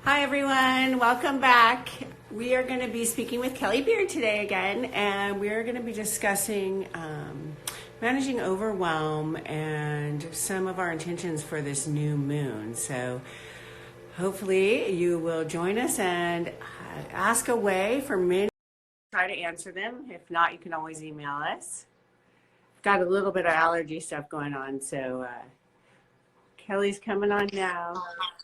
Hi everyone, welcome back. We are going to be speaking with Kelly Beard today again, and we are going to be discussing managing overwhelm and some of our intentions for this new moon. So hopefully you will join us and ask away for many. Try to answer them. If not, you can always email us. Got a little bit of allergy stuff going on, so Kelly's coming on now.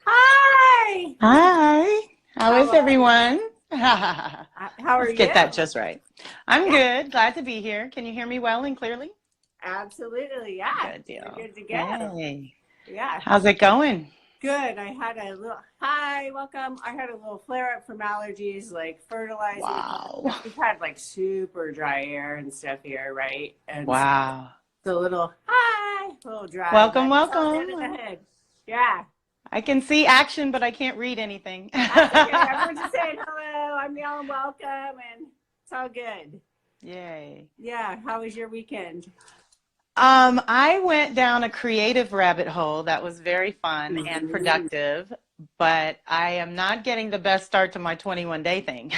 Hi! Hi. How How is are you? everyone? How are Let's you? get that just right. I'm Yeah, good. Glad to be here. Can you hear me well and clearly? absolutely. Yeah, Good you're deal. good to go. Hey. Yeah, How's it going? good. I had a little, hi, welcome. I had a little flare up from allergies, like fertilizing the plant Wow. stuff. We've had like super dry air and stuff here, right? And so Wow. it's a little, hi, a little dry, Welcome, but it's all good in the welcome. hood. Yeah, I can see action, but I can't read anything. that's okay. Everyone's just saying hello. I'm yelling welcome, and it's all good. Yay. Yeah, how was your weekend? I went down a creative rabbit hole that was very fun and Mhm. productive, but I am not getting the best start to my 21-day thing.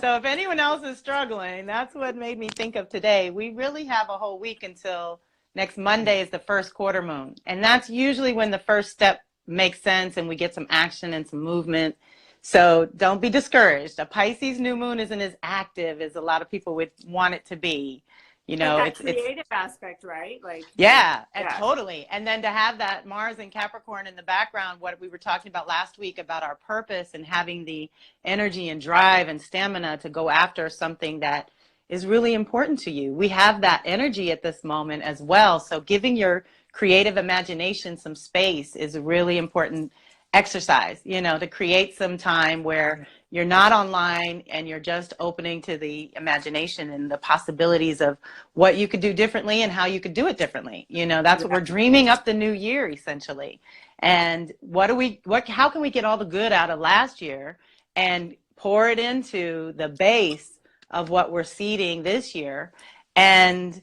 So if anyone else is struggling, that's what made me think of today. We really have a whole week until next Monday is the first quarter moon. And that's usually when the first step makes sense and we get some action and some movement. So don't be discouraged. A Pisces new moon isn't as active as a lot of people would want it to be. You But know, that it's creative aspect, right? yeah, Yeah, totally. And then to have that Mars and Capricorn in the background, what we were talking about last week about our purpose and having the energy and drive and stamina to go after something that is really important to you. We have that energy at this moment as well. So giving your creative imagination some space is a really important exercise, to create some time where you're not online and you're just opening to the imagination and the possibilities of what you could do differently and how you could do it differently. That's what yeah, we're dreaming up the new year essentially. And how can we get all the good out of last year and pour it into the base of what we're seeding this year? And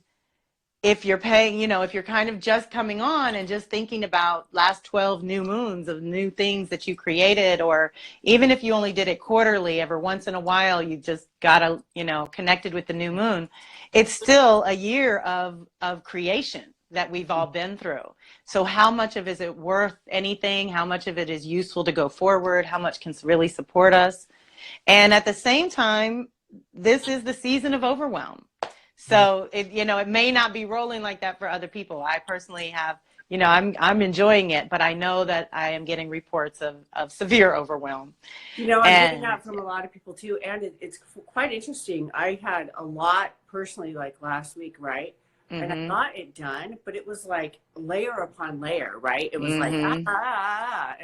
if you're paying, if you're kind of just coming on and just thinking about last 12 new moons of new things that you created, or even if you only did it quarterly, every once in a while, you just got connected with the new moon, it's still a year of creation that we've all been through. So how much of is it worth anything? How much of it is useful to go forward? How much can really support us? And at the same time, this is the season of overwhelm. So it may not be rolling like that for other people. I personally have, I'm enjoying it, but I know that I am getting reports of severe overwhelm. I'm getting And that from a lot of people too, and it's quite interesting. I had a lot personally, like last week, right? And I mm-hmm, got it done, but it was like layer upon layer, right? It was like mm-hmm. and I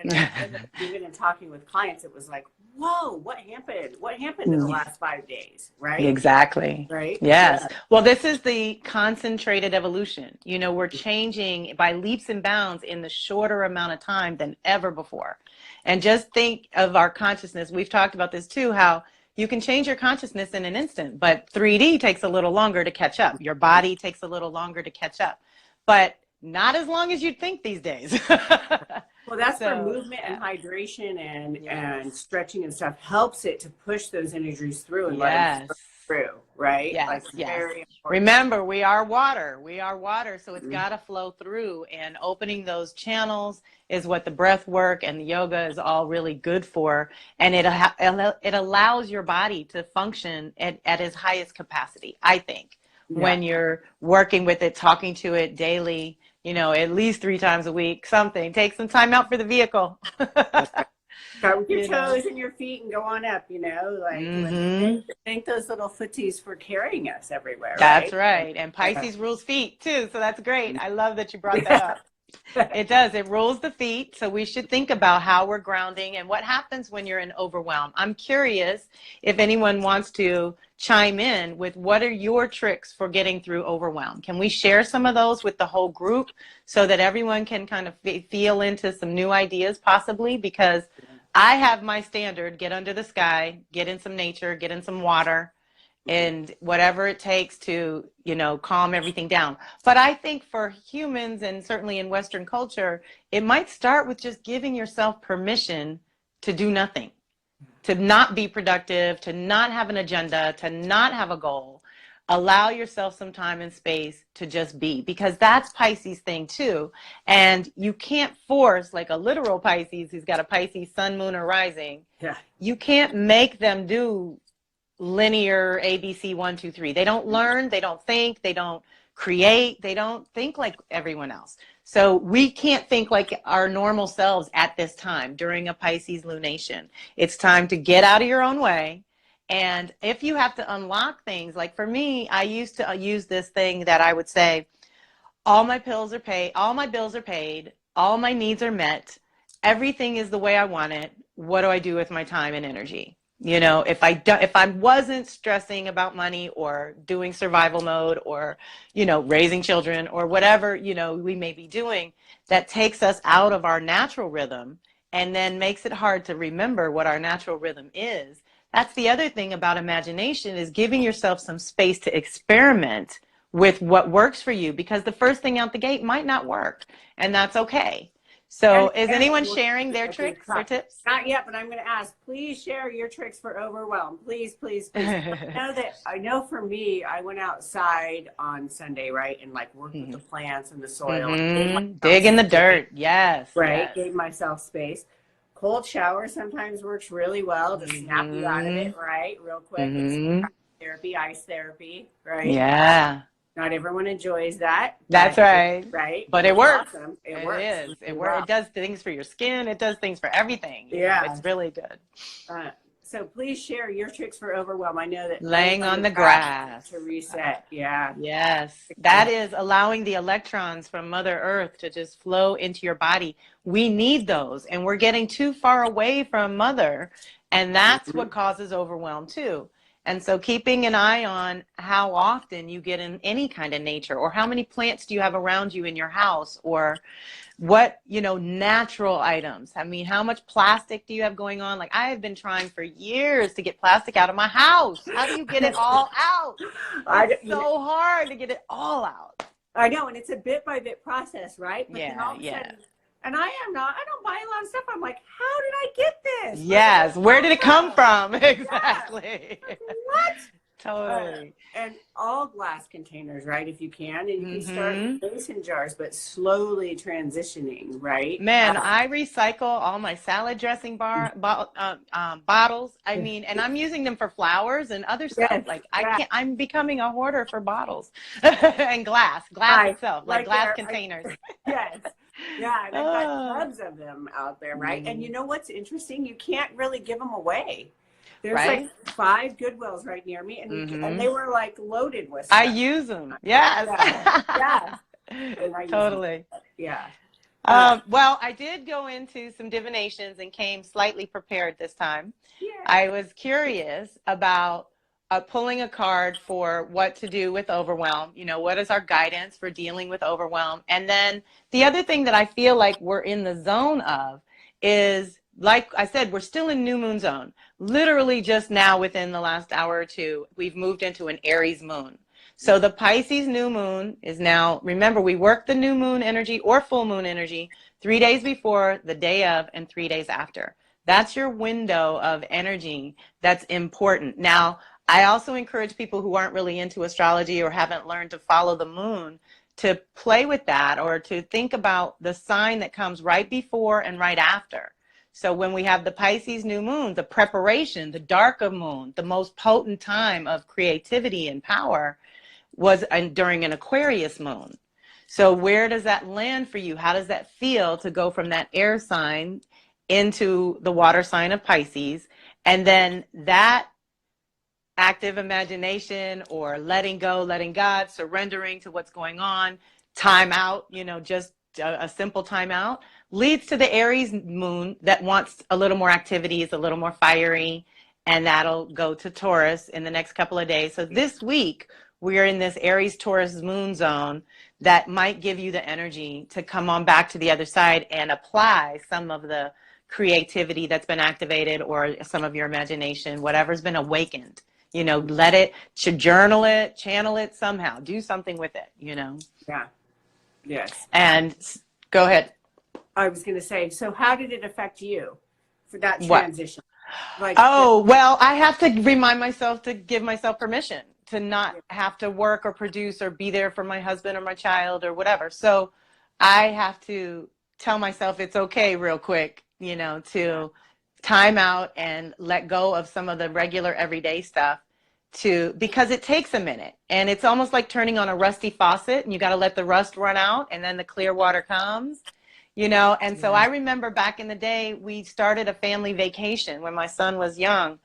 ended up even in talking with clients, it was like, whoa, what happened? What happened in the last 5 days, right? Exactly. Right? Yes. Yeah. Well, this is the concentrated evolution. We're changing by leaps and bounds in the shorter amount of time than ever before. And just think of our consciousness. We've talked about this too, how you can change your consciousness in an instant, but 3D takes a little longer to catch up. Your body takes a little longer to catch up, but not as long as you'd think these days. Well, that's where So, movement and yeah. hydration and Yes. stretching and stuff helps it to push those energies through and let them Yes. flow through, right? Like Yes, yes. very important. Remember, we are water. We are water, so it's Mhm. got to flow through. And opening those channels is what the breath work and the yoga is all really good for. And it allows your body to function at its highest capacity, I think, Yeah. when you're working with it, talking to it daily, at least 3 times a week, something. Take some time out for the vehicle. That's right. Start with your you know. toes and your feet and go on up, like Mm-hmm. thank those little footies for carrying us everywhere, That's right? right. And Yeah. Pisces rules feet too. So that's great. I love that you brought that up. It does. It rules the feet. So we should think about how we're grounding and what happens when you're in overwhelm. I'm curious if anyone wants to chime in with what are your tricks for getting through overwhelm. Can we share some of those with the whole group so that everyone can kind of feel into some new ideas possibly? Because I have my standard, get under the sky, get in some nature, get in some water, and whatever it takes to, calm everything down. But I think for humans, and certainly in Western culture, it might start with just giving yourself permission to do nothing, to not be productive, to not have an agenda, to not have a goal. Allow yourself some time and space to just be, because that's Pisces thing too. And you can't force, like a literal Pisces who's got a Pisces sun, moon, or rising. Yeah. You can't make them do linear ABC 1, 2, 3. They don't learn, they don't think, they don't create, they don't think like everyone else. So we can't think like our normal selves at this time during a Pisces lunation. It's time to get out of your own way. And if you have to unlock things, like for me, I used to use this thing that I would say, all my bills are paid, all my bills are paid, all my needs are met, everything is the way I want it. What do I do with my time and energy? If I wasn't stressing about money or doing survival mode or, raising children or whatever, we may be doing that takes us out of our natural rhythm and then makes it hard to remember what our natural rhythm is. That's the other thing about imagination, is giving yourself some space to experiment with what works for you, because the first thing out the gate might not work, and that's okay. So is anyone sharing their tricks or tips? Not yet, but I'm going to ask, please share your tricks for overwhelm. Please, please, please. I know for me, I went outside on Sunday, right? And worked with the plants and the soil. Dig in the dirt. Yes. Right. Yes. Gave myself space. Cold shower sometimes works really well to snap you out of it, right? Real quick. It's therapy, ice therapy, right? Yeah. Not everyone enjoys that. That's right. Right. But it works. Awesome. It works. It works. It does things for your skin. It does things for everything. It's really good. So please share your tricks for overwhelm. I know that laying on the grass to reset. Yeah. Yes. That is allowing the electrons from Mother Earth to just flow into your body. We need those, and we're getting too far away from Mother, and that's what causes overwhelm too. And so keeping an eye on how often you get in any kind of nature, or how many plants do you have around you in your house, or what, natural items. I mean, how much plastic do you have going on? Like, I have been trying for years to get plastic out of my house. How do you get it all out? It's so hard to get it all out. I know, and it's a bit by bit process, right? But yeah. And I don't buy a lot of stuff. I'm like, how did I get this? Yes. Where did it come from? Exactly. What? Totally. And all glass containers, right? If you can. And you can start with mason jars, but slowly transitioning, right? Man, I recycle all my salad dressing bottles. I mean, and I'm using them for flowers and other stuff. Yes, I'm becoming a hoarder for bottles and glass itself, like glass containers. Yes. Yeah, and I've got tons of them out there, right? And you know what's interesting? You can't really give them away. There's 5 Goodwills right near me, and they were loaded with stuff. I use them. Yes. Yeah. And totally. Yeah. Well, I did go into some divinations and came slightly prepared this time. Yeah. I was curious about pulling a card for what to do with overwhelm. What is our guidance for dealing with overwhelm? And then the other thing that I feel like we're in the zone of is, like I said, we're still in new moon zone. Literally just now, within the last hour or two, we've moved into an Aries moon. So the Pisces new moon is now, remember, we work the new moon energy or full moon energy 3 days before, the day of, and 3 days after. That's your window of energy that's important. Now, I also encourage people who aren't really into astrology or haven't learned to follow the moon to play with that, or to think about the sign that comes right before and right after. So when we have the Pisces new moon, the preparation, the dark of moon, the most potent time of creativity and power was during an Aquarius moon. So where does that land for you? How does that feel to go from that air sign into the water sign of Pisces? And then that active imagination, or letting go, letting God, surrendering to what's going on, time out, just a simple time out, leads to the Aries moon that wants a little more activities, a little more fiery, and that'll go to Taurus in the next couple of days. So this week, we're in this Aries Taurus moon zone that might give you the energy to come on back to the other side and apply some of the creativity that's been activated, or some of your imagination, whatever's been awakened You know, let it, to journal it, channel it somehow, do something with it, you know? Yeah. Yes. And go ahead. I was going to say, so how did it affect you for that What? transition? Like, Oh, well, I have to remind myself to give myself permission to not have to work or produce or be there for my husband or my child or whatever. So I have to tell myself it's okay real quick, you know, to time out and let go of some of the regular everyday stuff because it takes a minute, and it's almost like turning on a rusty faucet, and you got to let the rust run out and then the clear water comes. You know, and so I remember back in the day, we started a family vacation when my son was young.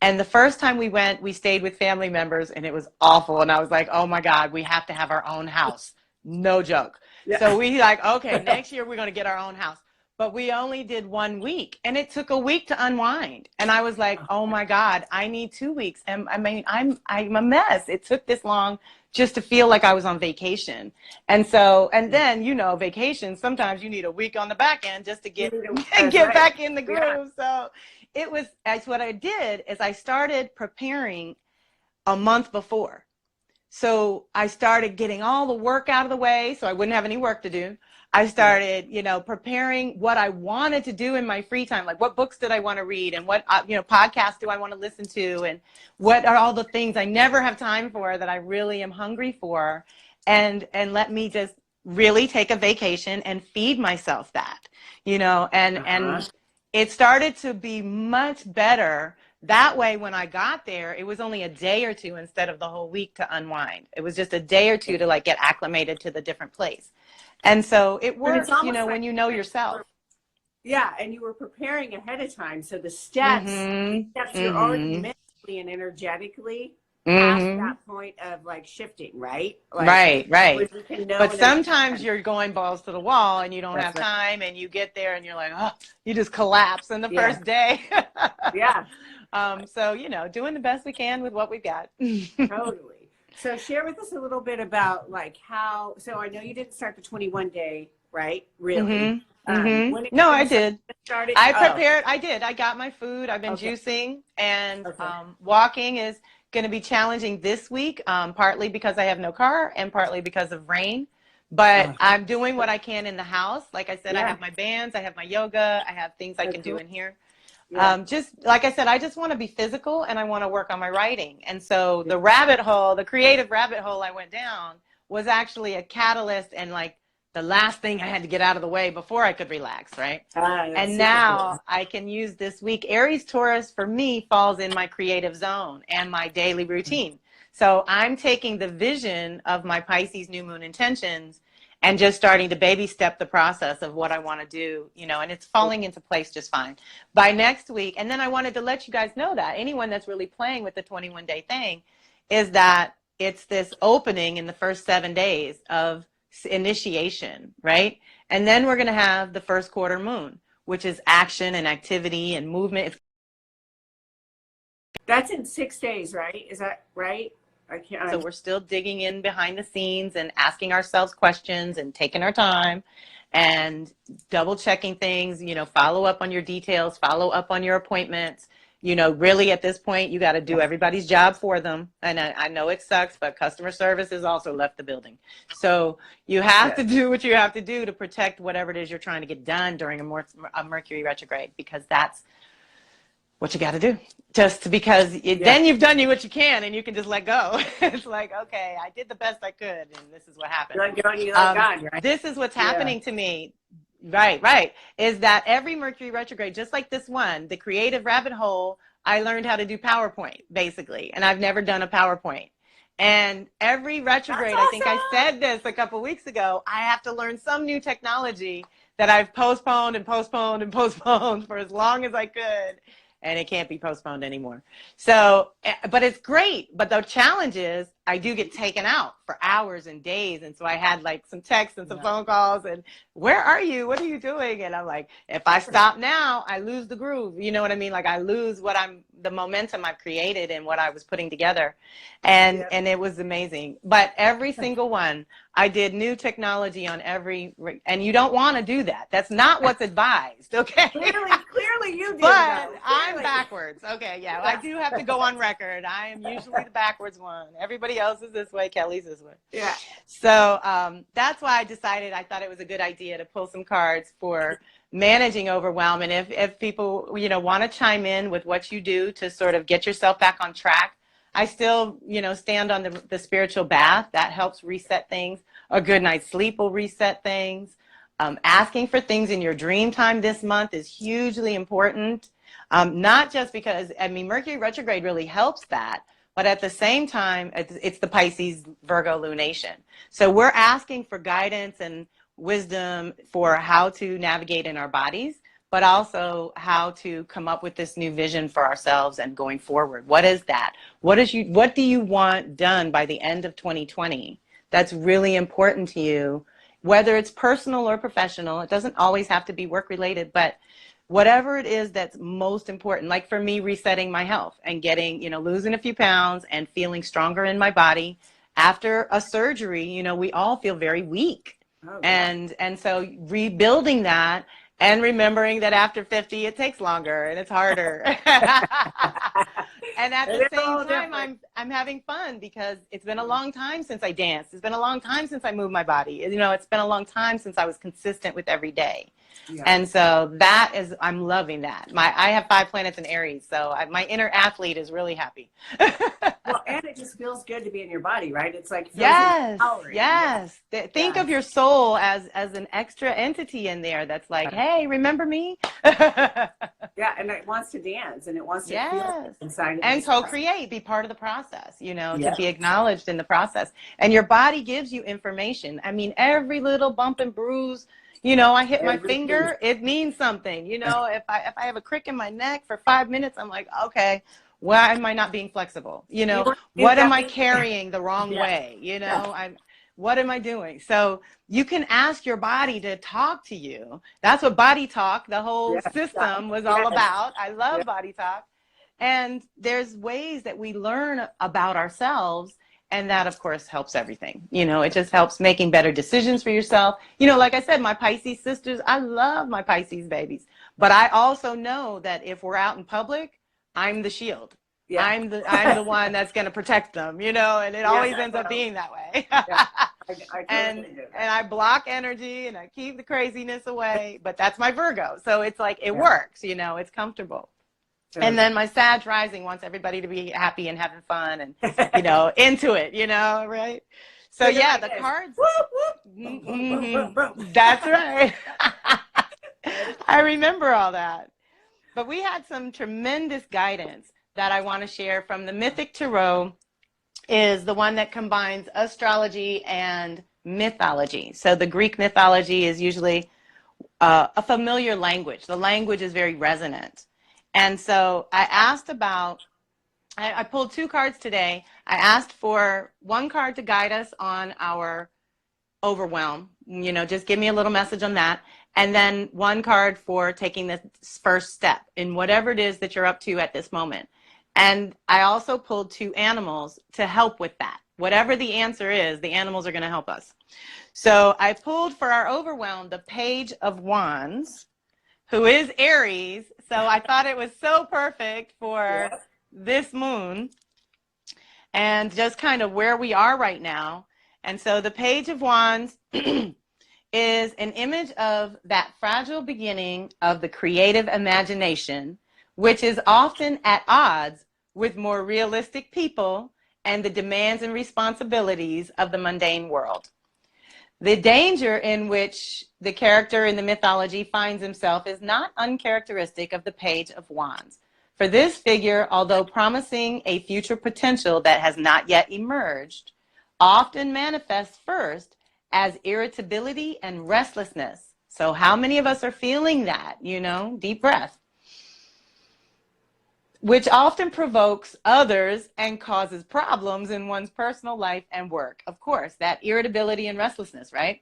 And the first time we went, we stayed with family members, and it was awful. And I was like, oh my God, we have to have our own house. No joke. Yeah. So we like, okay, next year we're going to get our own house. But we only did 1 week, and it took a week to unwind. And I was like, oh my God, I need 2 weeks. And I mean, I'm a mess. It took this long just to feel like I was on vacation. And so, and then, you know, vacation, sometimes you need a week on the back end just to get back in the groove. So that's what I did is I started preparing a month before. So I started getting all the work out of the way so I wouldn't have any work to do. I started, you know, preparing what I wanted to do in my free time. Like, what books did I want to read, and what, you know, podcasts do I want to listen to, and what are all the things I never have time for that I really am hungry for, and let me just really take a vacation and feed myself that, you know, and it started to be much better. That way, when I got there, it was only a day or two instead of the whole week to unwind. It was just a day or two to like get acclimated to the different place. And so it works, you know, when you know yourself. Yeah, and you were preparing ahead of time. So the steps you're already mentally and energetically past that point of like shifting, right? Like, Right. You can know but sometimes you're going balls to the wall and you don't have time, and you get there and you're like, oh, you just collapse in the first day. So, you know, doing the best we can with what we've got. Totally. So share with us a little bit about like how, so I know you didn't start the 21 day, right? Really? No, I did. I prepared. I did. I got my food. I've been juicing, and walking is going to be challenging this week, partly because I have no car and partly because of rain. But I'm doing what I can in the house. Like I said, I have my bands, I have my yoga, I have things I can do in here. Just like I said, I just want to be physical, and I want to work on my writing. And so the rabbit hole, the creative rabbit hole I went down was actually a catalyst, and like the last thing I had to get out of the way before I could relax, right? And now I can use this week. Aries Taurus for me falls in my creative zone and my daily routine. So I'm taking the vision of my Pisces new moon intentions and just starting to baby step the process of what I want to do, you know, and it's falling into place just fine. By next week, and then I wanted to let you guys know that anyone that's really playing with the 21-day thing is that it's this opening in the first 7 days of initiation, right? And then we're going to have the first quarter moon, which is action and activity and movement. That's in 6 days, right? Is that right? So we're still digging in behind the scenes and asking ourselves questions and taking our time and double checking things, you know, follow up on your details, follow up on your appointments. You know, really at this point, you got to do everybody's job for them. And I know it sucks, but customer service has also left the building. So you have to do what you have to do to protect whatever it is you're trying to get done during a Mercury retrograde, because that's what you got to do. Just because then you've done what you can, and you can just let go. It's like, okay, I did the best I could, and this is what happened. This is what's happening to me. Right. Is that every Mercury retrograde, just like this one, the creative rabbit hole, I learned how to do PowerPoint, basically. And I've never done a PowerPoint. And every retrograde, I think I said this a couple weeks ago, I have to learn some new technology that I've postponed for as long as I could. And it can't be postponed anymore. So, but it's great. But the challenge is I do get taken out for hours and days. And so I had like some texts and some phone calls and where are you? What are you doing? And I'm like, if I stop now, I lose the groove. You know what I mean? Like I lose the momentum I've created and what I was putting together. And it was amazing. But every single one, I did new technology on and you don't want to do that. That's not what's advised. Okay. Clearly you do. But I'm backwards. Okay, yeah, I do have to go on record. I am usually the backwards one. Everybody else is this way. Kelly's this way. Yeah. So that's why I decided I thought it was a good idea to pull some cards for managing overwhelm. And if people, want to chime in with what you do to sort of get yourself back on track, I still, stand on the spiritual bath. That helps reset things. A good night's sleep will reset things. Asking for things in your dream time this month is hugely important. Not just because, Mercury retrograde really helps that, but at the same time, it's the Pisces Virgo lunation. So we're asking for guidance and wisdom for how to navigate in our bodies, but also how to come up with this new vision for ourselves and going forward. What is that? What do you want done by the end of 2020? That's really important to you. Whether it's personal or professional, it doesn't always have to be work related, but whatever it is that's most important, like for me, resetting my health and getting, losing a few pounds and feeling stronger in my body. After a surgery, we all feel very weak. Oh, yeah. And so rebuilding that and remembering that after 50, it takes longer and it's harder. And at the same time, I'm having fun because it's been a long time since I danced. It's been a long time since I moved my body. It's been a long time since I was consistent with every day. Yeah. And so I'm loving that. I have 5 planets in Aries, so my inner athlete is really happy. Well, and it just feels good to be in your body, right? It's like, yes. Think of your soul as an extra entity in there that's like, hey, remember me? Yeah, and it wants to dance and it wants to feel inside. And co-create, be part of the process, to be acknowledged in the process. And your body gives you information. Every little bump and bruise, I hit my finger, it means something. If I have a crick in my neck for 5 minutes, I'm like, okay, why am I not being flexible? What am I carrying the wrong way? What am I doing? So you can ask your body to talk to you. That's what body talk, the whole system was all about. I love body talk. And there's ways that we learn about ourselves. And that, of course, helps everything. It just helps making better decisions for yourself. Like I said, my Pisces sisters, I love my Pisces babies. But I also know that if we're out in public, I'm the shield. Yeah. I'm the one that's going to protect them, and it always ends up being that way. And I block energy and I keep the craziness away, but that's my Virgo. So it's like, it works, it's comfortable. And then my Sag rising wants everybody to be happy and having fun and, into it, right? So yeah, the cards. That's right. I remember all that. But we had some tremendous guidance that I want to share from the Mythic Tarot. Is the one that combines astrology and mythology. So the Greek mythology is usually a familiar language. The language is very resonant. And so I pulled 2 cards today. I asked for one card to guide us on our overwhelm. Just give me a little message on that. And then one card for taking the first step in whatever it is that you're up to at this moment. And I also pulled 2 animals to help with that. Whatever the answer is, the animals are going to help us. So I pulled for our overwhelm the Page of Wands, who is Aries. So I thought it was so perfect for this moon and just kind of where we are right now. And so the Page of Wands is an image of that fragile beginning of the creative imagination, which is often at odds with more realistic people and the demands and responsibilities of the mundane world. The danger in which the character in the mythology finds himself is not uncharacteristic of the Page of Wands. For this figure, although promising a future potential that has not yet emerged, often manifests first as irritability and restlessness. So how many of us are feeling that, deep breath? which often provokes others and causes problems in one's personal life and work. Of course, that irritability and restlessness, right?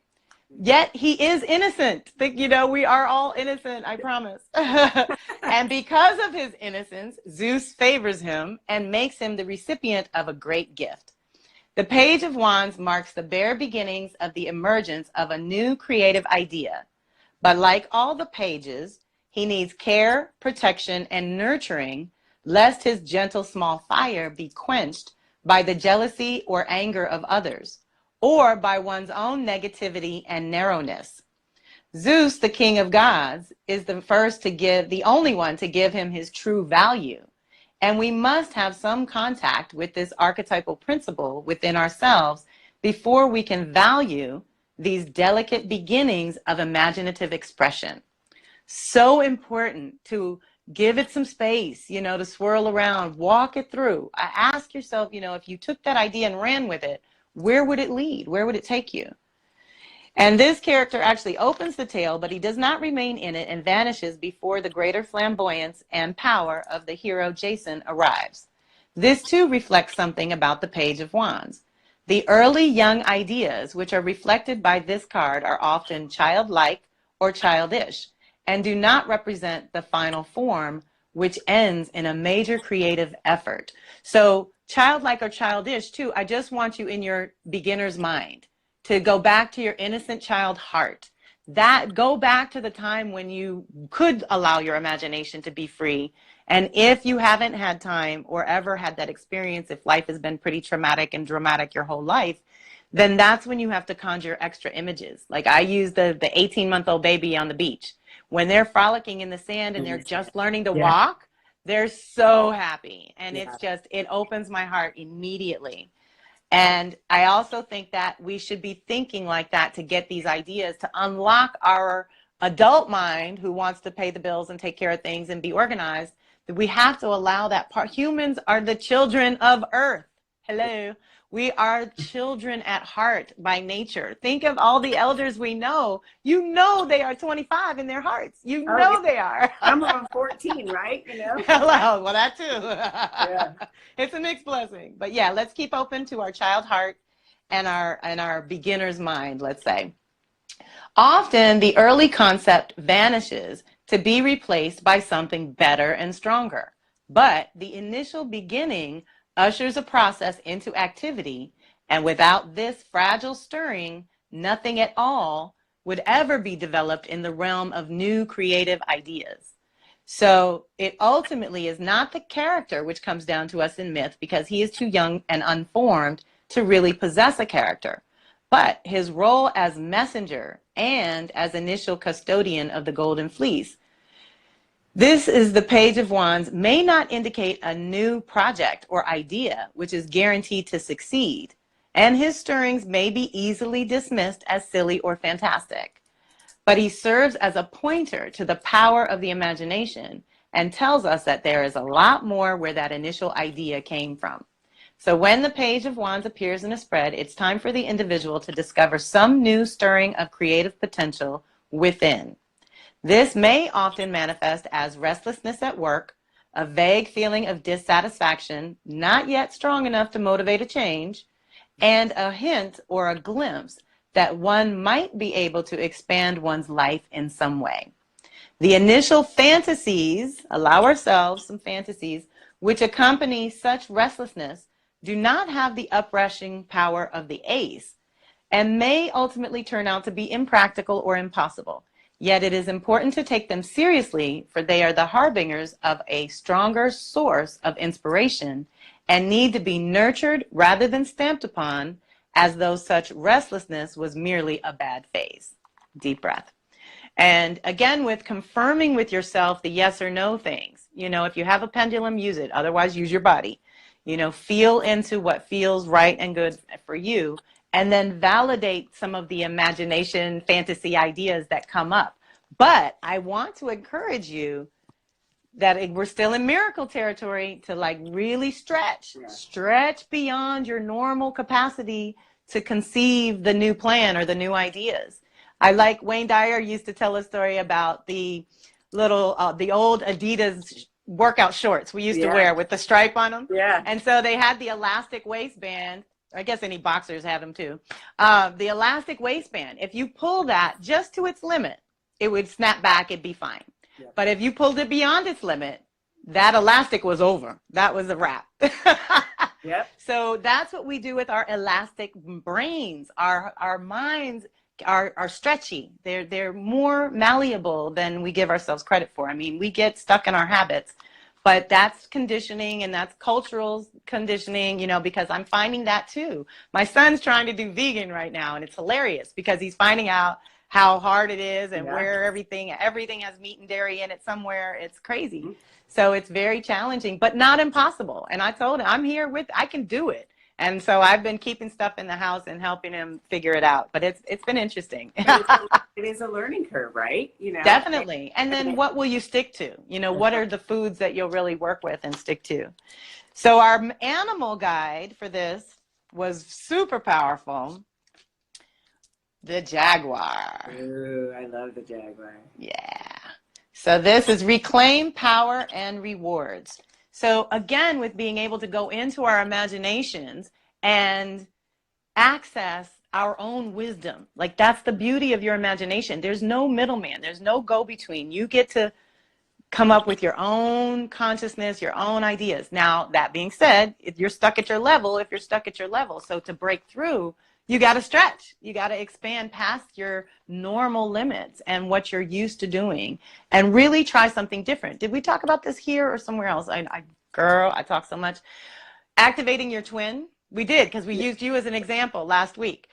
Yet he is innocent. We are all innocent, I promise. And because of his innocence, Zeus favors him and makes him the recipient of a great gift. The Page of Wands marks the bare beginnings of the emergence of a new creative idea. But like all the pages, he needs care, protection, and nurturing, lest his gentle small fire be quenched by the jealousy or anger of others, or by one's own negativity and narrowness. Zeus, the king of gods, is the only one to give him his true value. And we must have some contact with this archetypal principle within ourselves before we can value these delicate beginnings of imaginative expression. So important to give it some space, to swirl around, walk it through. Ask yourself, if you took that idea and ran with it, where would it lead? Where would it take you? And this character actually opens the tale, but he does not remain in it and vanishes before the greater flamboyance and power of the hero Jason arrives. This too reflects something about the Page of Wands. The early young ideas which are reflected by this card are often childlike or childish and do not represent the final form, which ends in a major creative effort. So childlike or childish too, I just want you in your beginner's mind to go back to your innocent child heart. Go back to the time when you could allow your imagination to be free. And if you haven't had time or ever had that experience, if life has been pretty traumatic and dramatic your whole life, then that's when you have to conjure extra images. Like I use the 18-month-old baby on the beach. When they're frolicking in the sand and they're just learning to walk, they're so happy. And it opens my heart immediately. And I also think that we should be thinking like that to get these ideas, to unlock our adult mind who wants to pay the bills and take care of things and be organized. That we have to allow that part. Humans are the children of Earth. Hello. We are children at heart by nature. Think of all the elders we know. They are 25 in their hearts. They are. I'm on 14, right? Hello. Well, that too. Yeah. It's a mixed blessing. But yeah, let's keep open to our child heart and our beginner's mind, let's say. Often the early concept vanishes to be replaced by something better and stronger. But the initial beginning ushers a process into activity, and without this fragile stirring, nothing at all would ever be developed in the realm of new creative ideas. So it ultimately is not the character which comes down to us in myth, because he is too young and unformed to really possess a character, but his role as messenger and as initial custodian of the Golden Fleece. This is the Page of Wands may not indicate a new project or idea which is guaranteed to succeed, and his stirrings may be easily dismissed as silly or fantastic. But he serves as a pointer to the power of the imagination and tells us that there is a lot more where that initial idea came from. So when the Page of Wands appears in a spread, it's time for the individual to discover some new stirring of creative potential within. This may often manifest as restlessness at work, a vague feeling of dissatisfaction, not yet strong enough to motivate a change, and a hint or a glimpse that one might be able to expand one's life in some way. The initial fantasies, allow ourselves some fantasies, which accompany such restlessness do not have the uprushing power of the ace and may ultimately turn out to be impractical or impossible. Yet it is important to take them seriously, for they are the harbingers of a stronger source of inspiration and need to be nurtured rather than stamped upon as though such restlessness was merely a bad phase. Deep breath. And again, with confirming with yourself the yes or no things. If you have a pendulum, use it. Otherwise, use your body. Feel into what feels right and good for you, and then validate some of the imagination, fantasy ideas that come up. But I want to encourage you that we're still in miracle territory to really stretch beyond your normal capacity to conceive the new plan or the new ideas. I like Wayne Dyer used to tell a story about the old Adidas workout shorts we used to Yeah. wear with the stripe on them. Yeah. And so they had the elastic waistband. I guess any boxers have them too. The elastic waistband, if you pull that just to its limit, it would snap back, it'd be fine. Yeah. But if you pulled it beyond its limit, that elastic was over. That was a wrap. Yep. So that's what we do with our elastic brains. Our minds are stretchy. They're more malleable than we give ourselves credit for. I mean, we get stuck in our habits, but that's conditioning, and that's cultural conditioning, you know, because I'm finding that too. My son's trying to do vegan right now, and it's hilarious because he's finding out how hard it is and where everything has meat and dairy in it somewhere. It's crazy. Mm-hmm. So it's very challenging, but not impossible. And I told him, I can do it. And so I've been keeping stuff in the house and helping him figure it out. But it's been interesting. It is a learning curve, right? You know, definitely. And then what will you stick to? You know, what are the foods that you'll really work with and stick to? So our animal guide for this was super powerful. The jaguar. Ooh, I love the jaguar. Yeah. So this is reclaim power and rewards. So again, with being able to go into our imaginations and access our own wisdom, like that's the beauty of your imagination. There's no middleman. There's no go-between. You get to come up with your own consciousness, your own ideas. Now, that being said, if you're stuck at your level, so to break through, you got to stretch. You got to expand past your normal limits and what you're used to doing and really try something different. Did we talk about this here or somewhere else? Girl, I talk so much. Activating your twin. We did, because we used you as an example last week.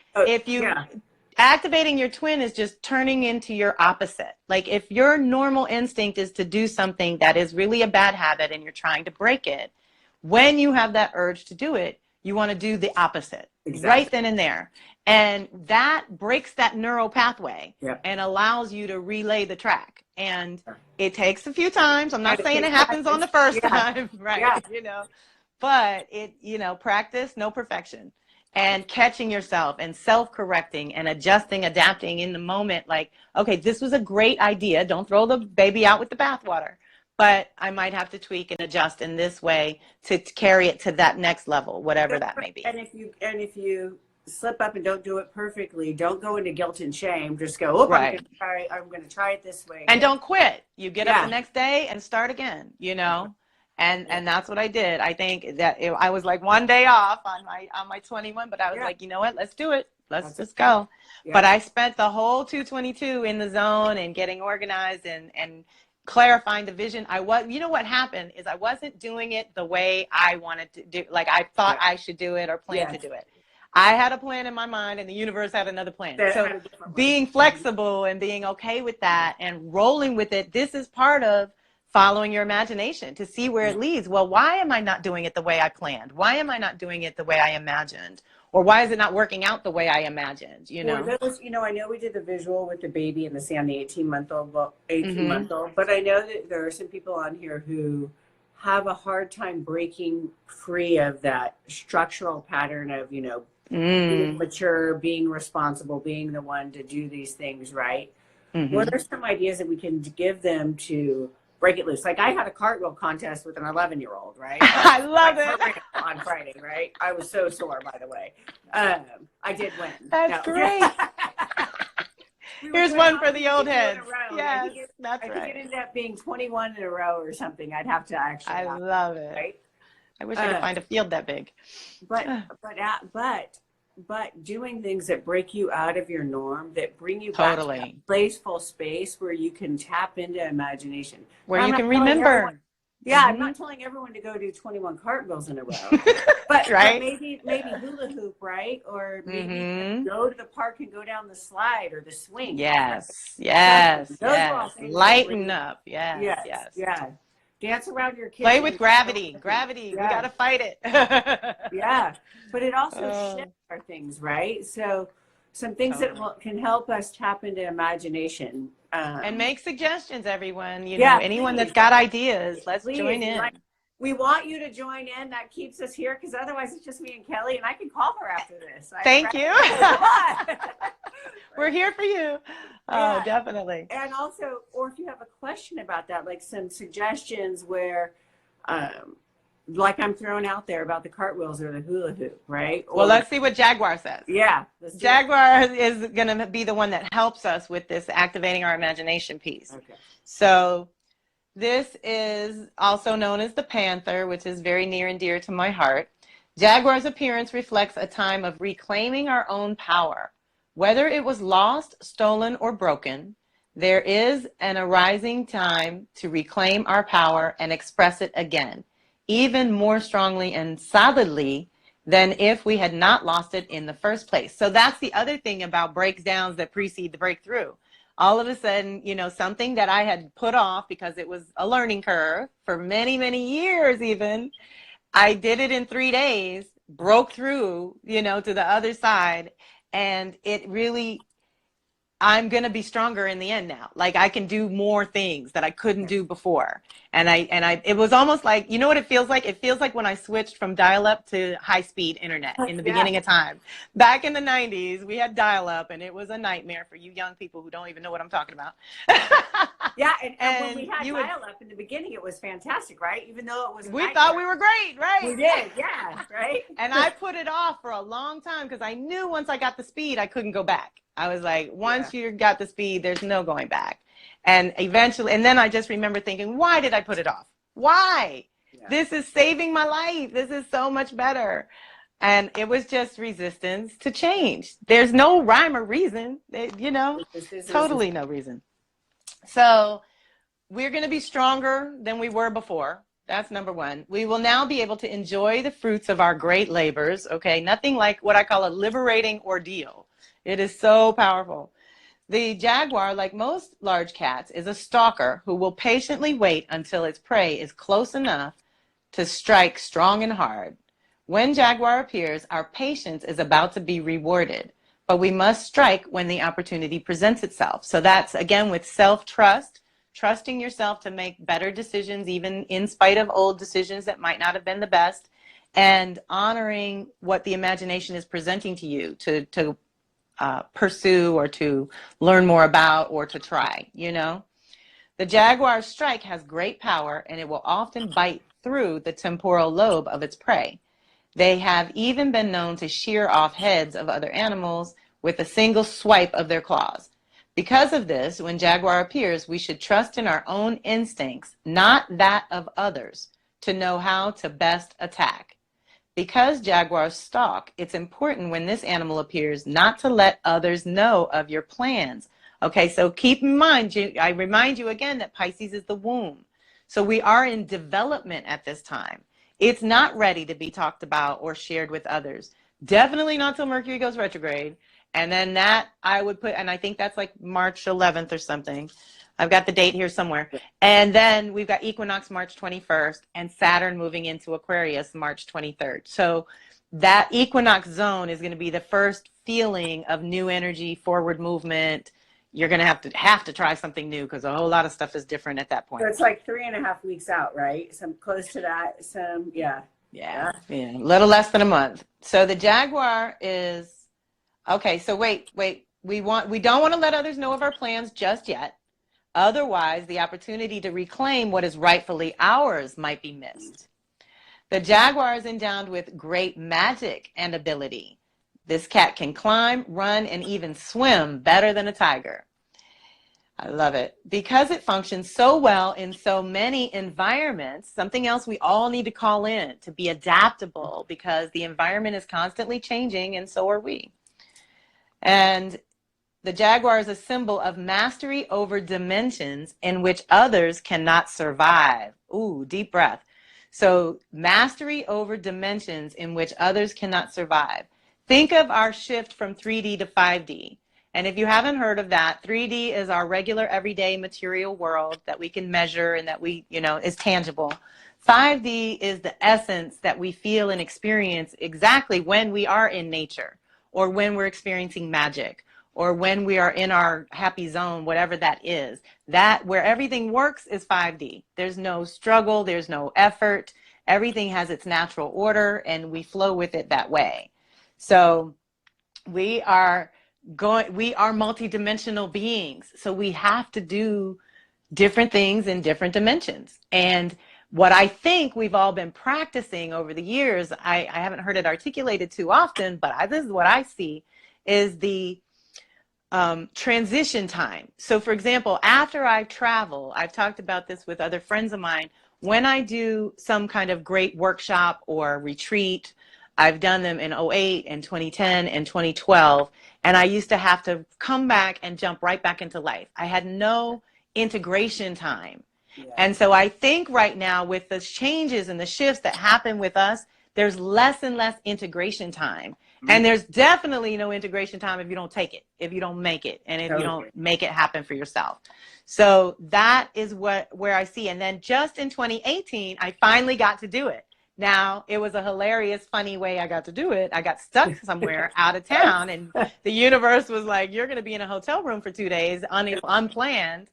Activating your twin is just turning into your opposite. Like if your normal instinct is to do something that is really a bad habit and you're trying to break it, when you have that urge to do it, you want to do the opposite. Exactly. Right then and there. And that breaks that neural pathway and allows you to relay the track. And it takes a few times. I'm not saying it happens on the first time, right? Yeah. You know, but practice, no perfection. And catching yourself and self-correcting and adjusting, adapting in the moment. Like, okay, this was a great idea. Don't throw the baby out with the bathwater. But I might have to tweak and adjust in this way to carry it to that next level, whatever that may be. And if you slip up and don't do it perfectly, don't go into guilt and shame. Just go, I'm going to try it this way. And don't quit. You get up the next day and start again, you know? And that's what I did. I think that I was like one day off on my 21, but I was like, you know what? Let's do it. Let's just go. Yeah. But I spent the whole 222 in the zone and getting organized and clarifying the vision. You know what happened is I wasn't doing it the way I wanted to do, like I thought I should do it or plan to do it. I had a plan in my mind and the universe had another plan. So being flexible and being okay with that and rolling with it, this is part of following your imagination to see where it leads. Well, why am I not doing it the way I planned? Why am I not doing it the way I imagined? Or why is it not working out the way I imagined? You know, I know we did the visual with the baby and the 18-month-old, but I know that there are some people on here who have a hard time breaking free of that structural pattern of, being mature, being responsible, being the one to do these things right. What are some ideas that we can give them to break it loose? Like I had a cartwheel contest with an 11-year-old, right? I love it. On Friday, right? I was so sore, by the way. I did win. That's great. Here's one for the old heads. Yes, that's right. I think it ended up being 21 in a row or something. I'd have to actually. I love it. Right? I wish I could find a field that big. But doing things that break you out of your norm, that bring you back to a playful space where you can tap into imagination. Where you can remember. I'm not telling everyone to go do 21 cartwheels in a row, but maybe hula hoop, right? Or maybe go to the park and go down the slide or the swing. Yes. Lighten up. Yes. Dance around your kitchen. Play with gravity. We got to fight it. But it also shifts our things, right? So some things that can help us tap into imagination. And make suggestions, everyone. Anyone that's got ideas, let's join in. we want you to join in. That keeps us here, because otherwise it's just me and Kelly, and I can call her after this. Thank you. We're here for you. Oh, Yeah. definitely. And also, or if you have a question about that, like some suggestions where, like I'm throwing out there about the cartwheels or the hula hoop, right? Or, Well, let's see what Jaguar says. Yeah. Jaguar is going to be the one that helps us with this activating our imagination piece. Okay. So this is also known as the Panther, which is very near and dear to my heart. Jaguar's appearance reflects a time of reclaiming our own power. Whether it was lost, stolen, or broken, there is an arising time to reclaim our power and express it again, even more strongly and solidly than if we had not lost it in the first place. So that's the other thing about breakdowns that precede the breakthrough. All of a sudden, you know, something that I had put off because it was a learning curve for many, many years even, I did it in 3 days, broke through, you know, to the other side. And it really, I'm going to be stronger in the end now. Like I can do more things that I couldn't do before. And it was almost like, you know what it feels like? It feels like when I switched from dial-up to high-speed internet in the beginning of time. Back in the 90s, we had dial-up, and it was a nightmare for you young people who don't even know what I'm talking about. Yeah, and when we had dial-up in the beginning, it was fantastic, right? Even though it was we thought we were great, right? We did, yeah, right? And I put it off for a long time because I knew once I got the speed, I couldn't go back. I was like, once you got the speed, there's no going back. And eventually, and then I just remember thinking, why did I put it off? Why? Yeah. This is saving my life. This is so much better. And it was just resistance to change. There's no rhyme or reason, you know, totally no reason. So we're going to be stronger than we were before. That's number one. We will now be able to enjoy the fruits of our great labors. Okay. Nothing like what I call a liberating ordeal. It is so powerful. The jaguar, like most large cats, is a stalker who will patiently wait until its prey is close enough to strike strong and hard. When jaguar appears, our patience is about to be rewarded, but we must strike when the opportunity presents itself. So that's, again, with self-trust, trusting yourself to make better decisions, even in spite of old decisions that might not have been the best, and honoring what the imagination is presenting to you to pursue or to learn more about or to try, you know. The jaguar's strike has great power, and it will often bite through the temporal lobe of its prey. They have even been known to shear off heads of other animals with a single swipe of their claws. Because of this, when jaguar appears, we should trust in our own instincts, not that of others, to know how to best attack. Because jaguars stalk, it's important when this animal appears not to let others know of your plans. Okay, so keep in mind, I remind you again that Pisces is the womb. So we are in development at this time. It's not ready to be talked about or shared with others. Definitely not till Mercury goes retrograde. And then that I would put, and I think that's like March 11th or something. I've got the date here somewhere. And then we've got equinox March 21st and Saturn moving into Aquarius March 23rd. So that equinox zone is going to be the first feeling of new energy, forward movement. You're going to have to try something new because a whole lot of stuff is different at that point. So it's like 3.5 weeks out, right? Some close to that. Yeah. A little less than a month. So the jaguar is, okay, so wait. We don't want to let others know of our plans just yet. Otherwise, the opportunity to reclaim what is rightfully ours might be missed. The jaguar is endowed with great magic and ability. This cat can climb, run, and even swim better than a tiger. I love it. Because it functions so well in so many environments, something else we all need to call in to be adaptable because the environment is constantly changing and so are we. And the jaguar is a symbol of mastery over dimensions in which others cannot survive. Ooh, deep breath. So mastery over dimensions in which others cannot survive. Think of our shift from 3D to 5D. And if you haven't heard of that, 3D is our regular everyday material world that we can measure and that we, is tangible. 5D is the essence that we feel and experience exactly when we are in nature or when we're experiencing magic or when we are in our happy zone, whatever that is. That where everything works is 5D. There's no struggle, there's no effort. everything has its natural order and we flow with it that way. So we are multidimensional beings. So we have to do different things in different dimensions. And what I think we've all been practicing over the years, I haven't heard it articulated too often, but this is what I see, is the transition time. So for example, after I travel, I've talked about this with other friends of mine, when I do some kind of great workshop or retreat, I've done them in 2008 and 2010 and 2012, and I used to have to come back and jump right back into life. I had no integration time. Yeah. And so I think right now with the changes and the shifts that happen with us, there's less and less integration time. Mm-hmm. And there's definitely no integration time if you don't take it, if you don't make it, and if you don't make it happen for yourself. So that is where I see. And then just in 2018, I finally got to do it. Now, it was a hilarious, funny way I got to do it. I got stuck somewhere out of town, and the universe was like, you're going to be in a hotel room for 2 days, unplanned.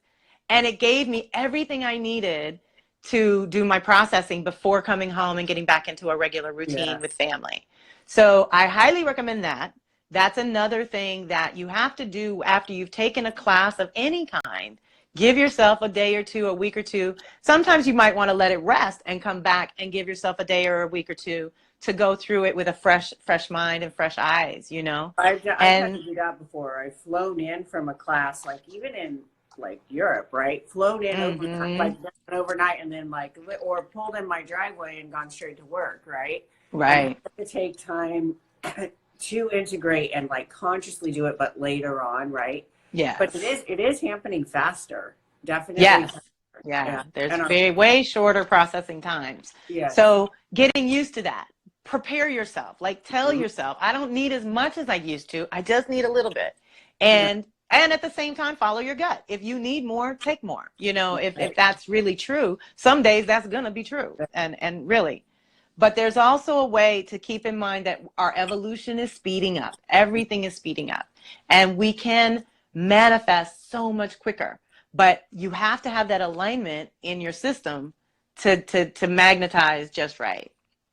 And it gave me everything I needed to do my processing before coming home and getting back into a regular routine with family. So I highly recommend that. That's another thing that you have to do after you've taken a class of any kind. Give yourself a day or two, a week or two. Sometimes you might want to let it rest and come back and give yourself a day or a week or two to go through it with a fresh mind and fresh eyes, you know? I've had to do that before. I've flown in from a class, like even in like Europe, right? Flown in overnight and then or pulled in my driveway and gone straight to work, right? Right. I have to take time to integrate and like consciously do it, but later on, right? Yeah. But it is happening faster. Definitely. Yes. Faster. Yeah. There's way shorter processing times. Yeah. So getting used to that. Prepare yourself. Like tell yourself, I don't need as much as I used to. I just need a little bit. And at the same time, follow your gut. If you need more, take more. You know, if that's really true, some days that's going to be true. And really. But there's also a way to keep in mind that our evolution is speeding up. Everything is speeding up. And we can manifest so much quicker. But you have to have that alignment in your system to magnetize just right.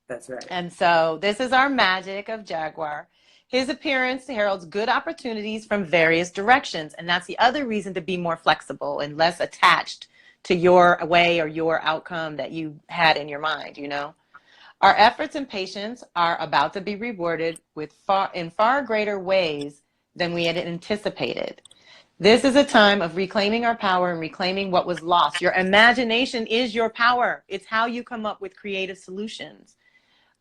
That's right. And so this is our magic of Jaguar. His appearance heralds good opportunities from various directions. And that's the other reason to be more flexible and less attached to your way or your outcome that you had in your mind, you know. Our efforts and patience are about to be rewarded in far greater ways than we had anticipated. This is a time of reclaiming our power and reclaiming what was lost. Your imagination is your power. It's how you come up with creative solutions.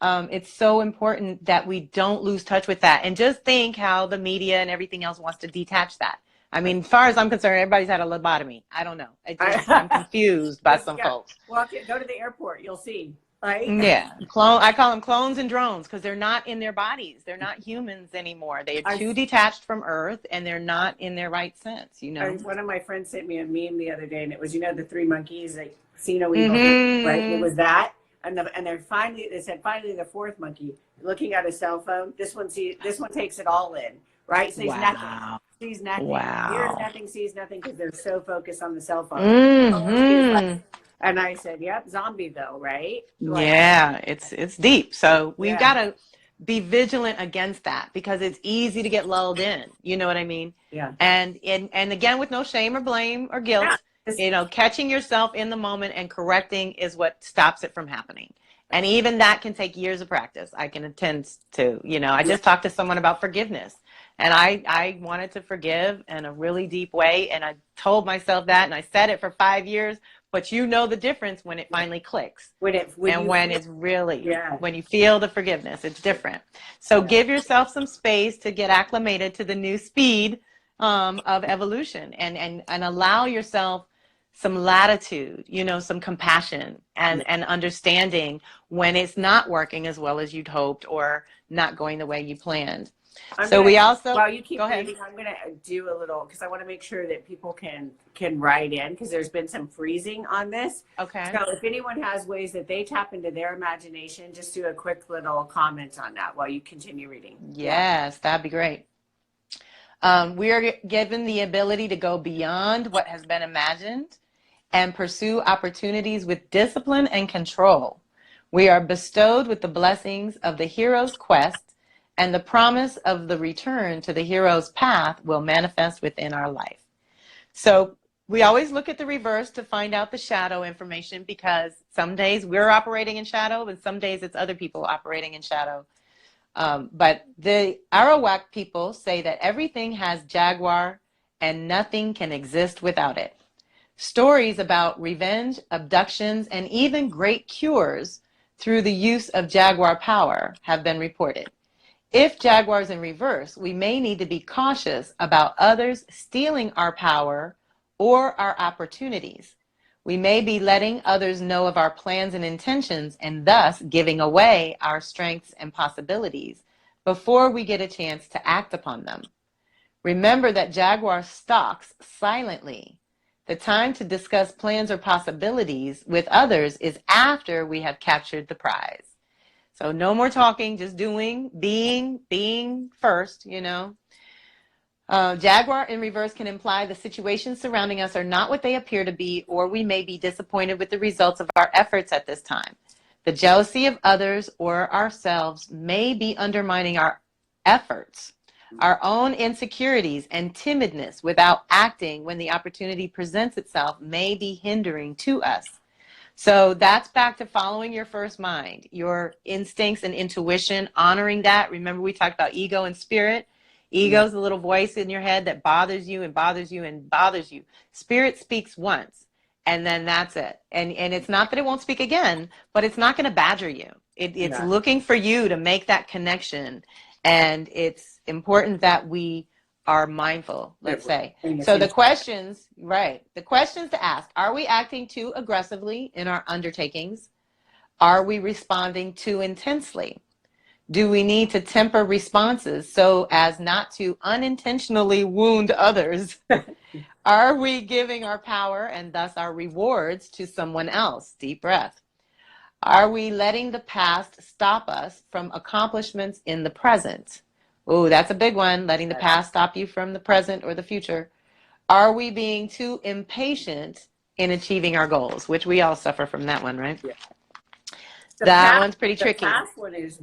It's so important that we don't lose touch with that. And just think how the media and everything else wants to detach that. I mean, as far as I'm concerned, everybody's had a lobotomy. I don't know. I'm confused by some folks. Well, go to the airport. You'll see. Right? Yeah. I call them clones and drones because they're not in their bodies. They're not humans anymore. They're too detached from Earth and they're not in their right sense, you know. One of my friends sent me a meme the other day and it was, the three monkeys, like, see no evil, right? It was that. And they said finally the fourth monkey looking at a cell phone. This one takes it all in, right? Sees nothing. Sees nothing. Wow. Hears nothing, sees nothing because they're so focused on the cell phone. And I said, yep, Zombieville, right? Yeah, it's deep. So we've got to be vigilant against that because it's easy to get lulled in. You know what I mean? Yeah. And again, with no shame or blame or guilt, catching yourself in the moment and correcting is what stops it from happening. And even that can take years of practice. I can attend to, I just talked to someone about forgiveness. And I wanted to forgive in a really deep way. And I told myself that and I said it for 5 years. But you know the difference when it finally clicks. When you feel the forgiveness, it's different. So give yourself some space to get acclimated to the new speed of evolution and allow yourself some latitude, some compassion and understanding when it's not working as well as you'd hoped or not going the way you planned. While you keep reading, I'm going to do a little, because I want to make sure that people can write in, because there's been some freezing on this. Okay. So if anyone has ways that they tap into their imagination, just do a quick little comment on that while you continue reading. Yes, that'd be great. We are given the ability to go beyond what has been imagined and pursue opportunities with discipline and control. We are bestowed with the blessings of the hero's quest, and the promise of the return to the hero's path will manifest within our life. So we always look at the reverse to find out the shadow information, because some days we're operating in shadow and some days it's other people operating in shadow. But the Arawak people say that everything has jaguar and nothing can exist without it. Stories about revenge, abductions, and even great cures through the use of jaguar power have been reported. If jaguar's in reverse, we may need to be cautious about others stealing our power or our opportunities. We may be letting others know of our plans and intentions, and thus giving away our strengths and possibilities before we get a chance to act upon them. Remember that jaguar stalks silently. The time to discuss plans or possibilities with others is after we have captured the prize. So no more talking, just doing, being first, you know. Jaguar in reverse can imply the situations surrounding us are not what they appear to be, or we may be disappointed with the results of our efforts at this time. The jealousy of others or ourselves may be undermining our efforts. Our own insecurities and timidness without acting when the opportunity presents itself may be hindering to us. So that's back to following your first mind, your instincts and intuition, honoring that. Remember, we talked about ego and spirit. Ego is the little voice in your head that bothers you and bothers you and bothers you. Spirit speaks once, and then that's it. And it's not that it won't speak again, but it's not going to badger you. It's looking for you to make that connection. And it's important that we are mindful, let's say. So the questions, right, the questions to ask: are we acting too aggressively in our undertakings? Are we responding too intensely? Do we need to temper responses so as not to unintentionally wound others? Are we giving our power and thus our rewards to someone else? Deep breath. Are we letting the past stop us from accomplishments in the present? Oh, that's a big one. Letting the past stop you from the present or the future. Are we being too impatient in achieving our goals? Which we all suffer from that one, right? Yeah. That one's pretty tricky. The past one is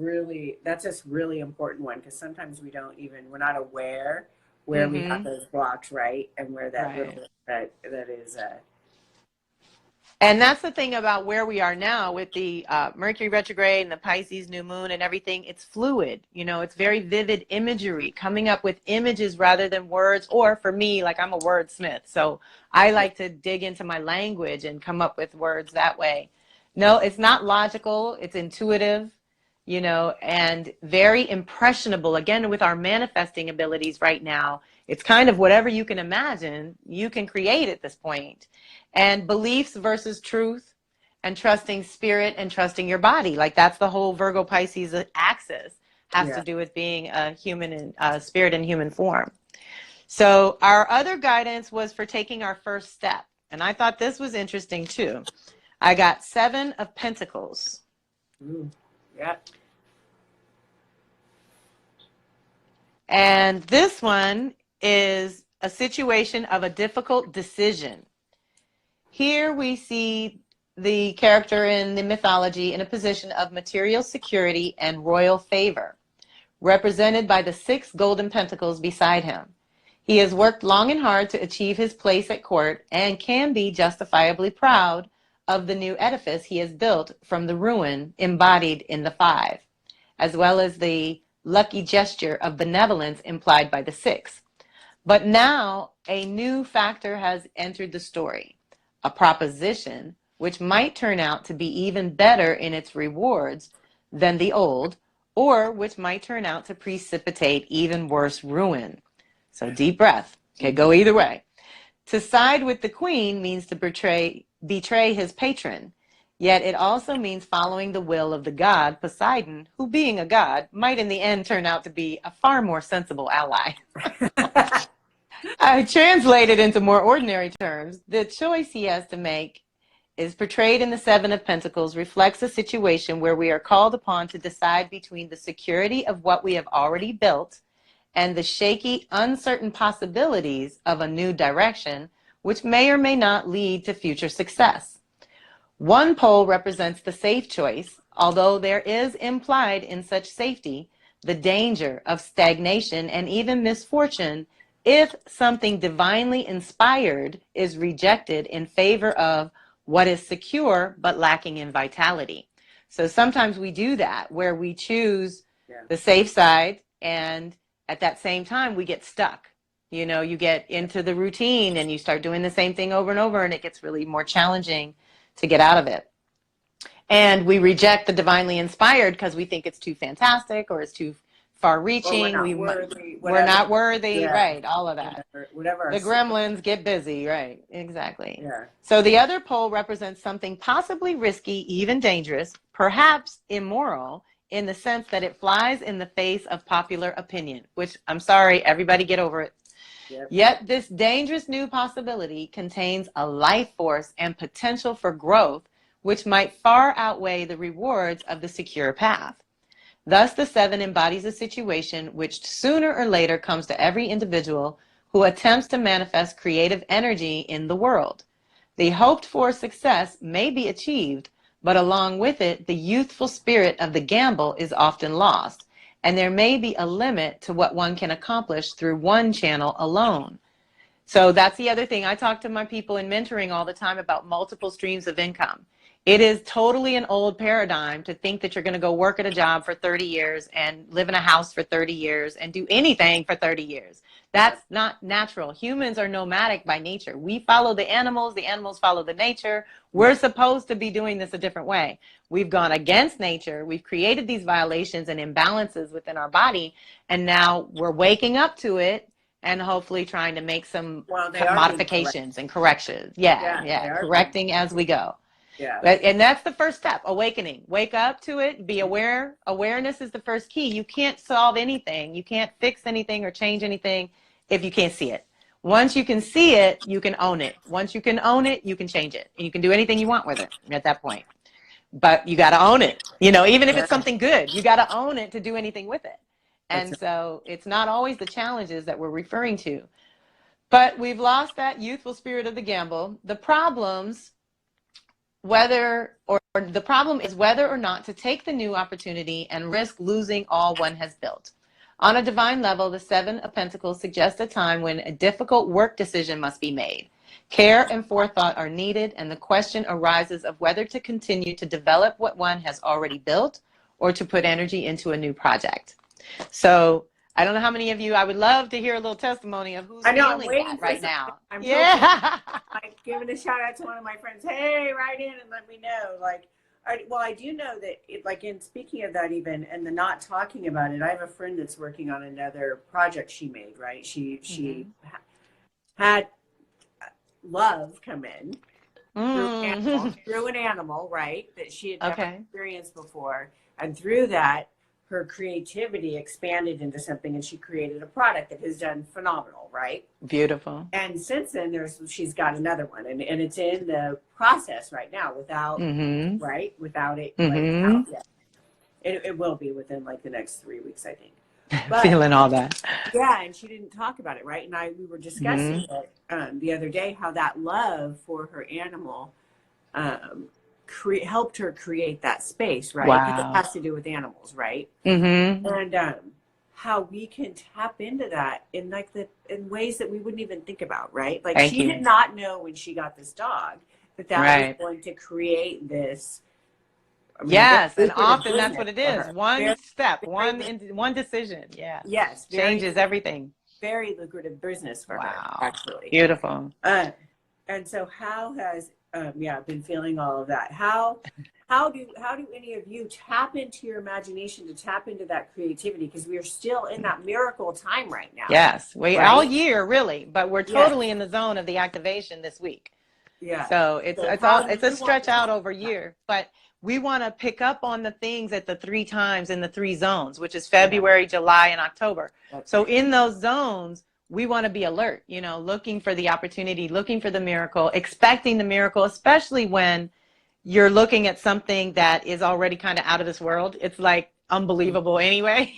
that's just really important one, because sometimes we're not aware where we have those blocks, right? And where that that is. And that's the thing about where we are now with the Mercury retrograde and the Pisces new moon and everything. It's fluid, you know, it's very vivid imagery, coming up with images rather than words. Or for me, like, I'm a wordsmith, so I like to dig into my language and come up with words that way. No, it's not logical, it's intuitive, you know, and very impressionable. Again, with our manifesting abilities right now, it's kind of whatever you can imagine, you can create at this point. And beliefs versus truth, and trusting spirit and trusting your body. Like, that's the whole Virgo Pisces axis, has to do with being a human and spirit in human form. So our other guidance was for taking our first step. And I thought this was interesting too. I got 7 of Pentacles. Ooh, yeah. And this one is a situation of a difficult decision. Here we see the character in the mythology in a position of material security and royal favor, represented by the 6 golden pentacles beside him. He has worked long and hard to achieve his place at court and can be justifiably proud of the new edifice he has built from the ruin embodied in the 5, as well as the lucky gesture of benevolence implied by the 6. But now a new factor has entered the story, a proposition which might turn out to be even better in its rewards than the old, or which might turn out to precipitate even worse ruin. So deep breath. Okay, go either way. To side with the queen means to betray his patron, yet it also means following the will of the god Poseidon, who, being a god, might in the end turn out to be a far more sensible ally. I translated into more ordinary terms. The choice he has to make is portrayed in the 7 of Pentacles, reflects a situation where we are called upon to decide between the security of what we have already built and the shaky, uncertain possibilities of a new direction, which may or may not lead to future success. One pole represents the safe choice, although there is implied in such safety the danger of stagnation and even misfortune if something divinely inspired is rejected in favor of what is secure but lacking in vitality. So sometimes we do that where we choose the safe side, and at that same time we get stuck. You know, you get into the routine and you start doing the same thing over and over, and it gets really more challenging to get out of it. And we reject the divinely inspired because we think it's too fantastic or it's too far-reaching. We're not worthy, right? All of that. Whatever. The gremlins get busy, right? Exactly. Yeah. So the other pole represents something possibly risky, even dangerous, perhaps immoral, in the sense that it flies in the face of popular opinion, which I'm sorry, everybody get over it. Yep. Yet this dangerous new possibility contains a life force and potential for growth, which might far outweigh the rewards of the secure path. Thus, the 7 embodies a situation which sooner or later comes to every individual who attempts to manifest creative energy in the world. The hoped for success may be achieved, but along with it, the youthful spirit of the gamble is often lost, and there may be a limit to what one can accomplish through one channel alone. So that's the other thing. I talk to my people in mentoring all the time about multiple streams of income. It is totally an old paradigm to think that you're going to go work at a job for 30 years and live in a house for 30 years and do anything for 30 years. That's not natural. Humans are nomadic by nature. We follow the animals follow the nature. We're supposed to be doing this a different way. We've gone against nature. We've created these violations and imbalances within our body, and now we're waking up to it and hopefully trying to make some modifications and corrections. Correcting as we go. Yeah. And that's the first step, awakening. Wake up to it, be aware. Awareness is the first key. You can't solve anything. You can't fix anything or change anything if you can't see it. Once you can see it, you can own it. Once you can own it, you can change it. And you can do anything you want with it at that point. But you got to own it. You know, even if it's something good, you got to own it to do anything with it. And so it's not always the challenges that we're referring to. But we've lost that youthful spirit of the gamble. The problem is whether or not to take the new opportunity and risk losing all one has built. On a divine level, the 7 of Pentacles suggests a time when a difficult work decision must be made. Care and forethought are needed, and the question arises of whether to continue to develop what one has already built or to put energy into a new project. So I don't know how many of you, I would love to hear a little testimony of who's feeling that right now. I'm like giving a shout out to one of my friends. Hey, write in and let me know. I do know that, like, in speaking of that even, and the not talking about it, I have a friend that's working on another project she made, right? She had love come in through an animal, right? That she had never experienced before. And through that, her creativity expanded into something, and she created a product that has done phenomenal, right? Beautiful. And since then, she's got another one, and it's in the process right now without it. Out yet. It will be within like the next 3 weeks, I think. But, feeling all that. Yeah, and she didn't talk about it, right? And we were discussing it the other day, how that love for her animal helped her create that space, right? Wow. Because it has to do with animals, right? And how we can tap into that in in ways that we wouldn't even think about, right? Like she did not know when she got this dog that was going to create this. And often that's what it is. One step, one decision. Yeah. Yes. Changes everything. Very lucrative business for her, actually. Beautiful. And so how has been feeling all of that. How do any of you tap into your imagination, to tap into that creativity? Because we are still in that miracle time right now. Yes, all year really, but we're totally in the zone of the activation this week. Yeah. So it's a stretch out over year, but we want to pick up on the things at the 3 times in the 3 zones, which is February, July, and October. So in those zones, we want to be alert, looking for the opportunity, looking for the miracle, expecting the miracle, especially when you're looking at something that is already kind of out of this world. It's like unbelievable anyway.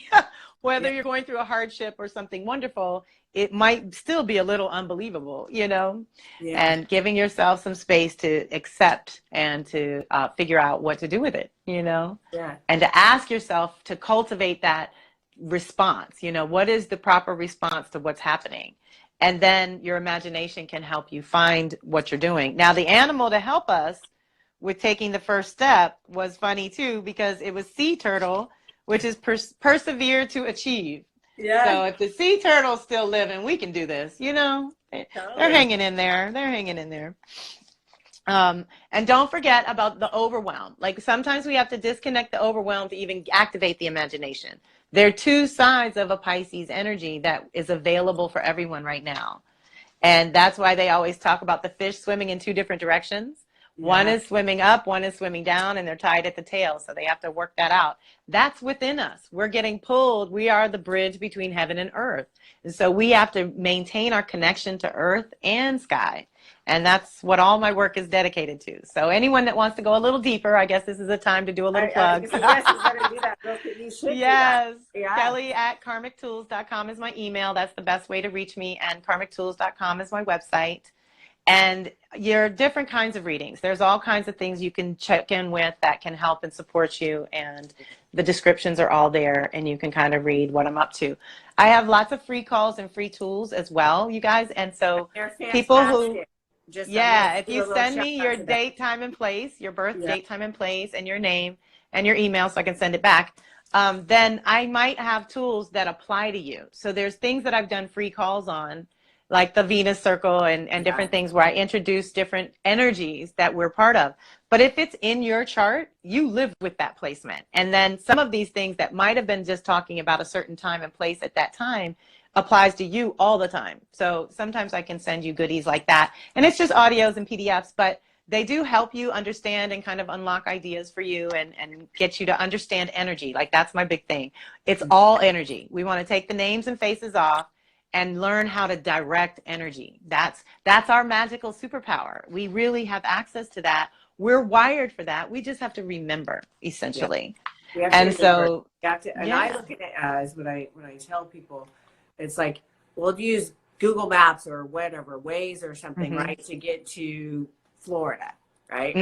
whether you're going through a hardship or something wonderful, it might still be a little unbelievable, you know, and giving yourself some space to accept and to figure out what to do with it, you know, and to ask yourself to cultivate that response, you know, what is the proper response to what's happening? And then your imagination can help you find what you're doing. Now, the animal to help us with taking the first step was funny too, because it was sea turtle, which is persevere to achieve. So if the sea turtle's still living, we can do this, you know. They're hanging in there. They're hanging in there. And don't forget about the overwhelm. Like sometimes we have to disconnect the overwhelm to even activate the imagination. There are two sides of a Pisces energy that is available for everyone right now. And that's why they always talk about the fish swimming in two different directions. One is swimming up, one is swimming down, and they're tied at the tail. So they have to work that out. That's within us. We're getting pulled. We are the bridge between heaven and earth. And so we have to maintain our connection to earth and sky. And that's what all my work is dedicated to. So anyone that wants to go a little deeper, I guess this is a time to do a little plug. Yes, you better do that. You should yes. do that. Kelly at karmictools.com is my email. That's the best way to reach me. And karmictools.com is my website. And your different kinds of readings. There's all kinds of things you can check in with that can help and support you. And the descriptions are all there and you can kind of read what I'm up to. I have lots of free calls and free tools as well, you guys. And so people who, if you send me your date, time, and place, your birth date, time, and place, and your name and your email so I can send it back, then I might have tools that apply to you. So there's things that I've done free calls on, like the Venus circle and different things where I introduce different energies that we're part of. But if it's in your chart, you live with that placement. And then some of these things that might have been just talking about a certain time and place at that time applies to you all the time. So sometimes I can send you goodies like that. And it's just audios and PDFs, but they do help you understand and kind of unlock ideas for you and get you to understand energy. Like that's my big thing. It's all energy. We want to take the names and faces off and learn how to direct energy. That's our magical superpower. We really have access to that. We're wired for that. We just have to remember, essentially. And so, and I look at it as when I tell people, it's like we'll use Google Maps or whatever, Waze or something, right, to get to Florida, right?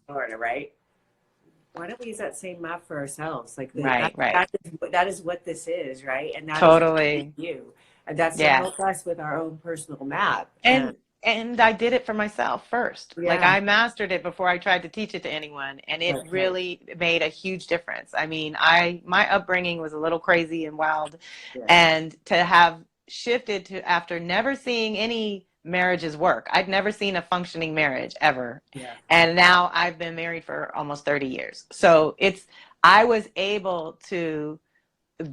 Florida, right? Why don't we use that same map for ourselves? Like that is what this is, right? And that is you. And that's to help us with our own personal map. And I did it for myself first. Like I mastered it before I tried to teach it to anyone. And it really made a huge difference. I mean, my upbringing was a little crazy and wild. And to have shifted to after never seeing any marriages work. I'd never seen a functioning marriage ever. And now I've been married for almost 30 years. So I was able to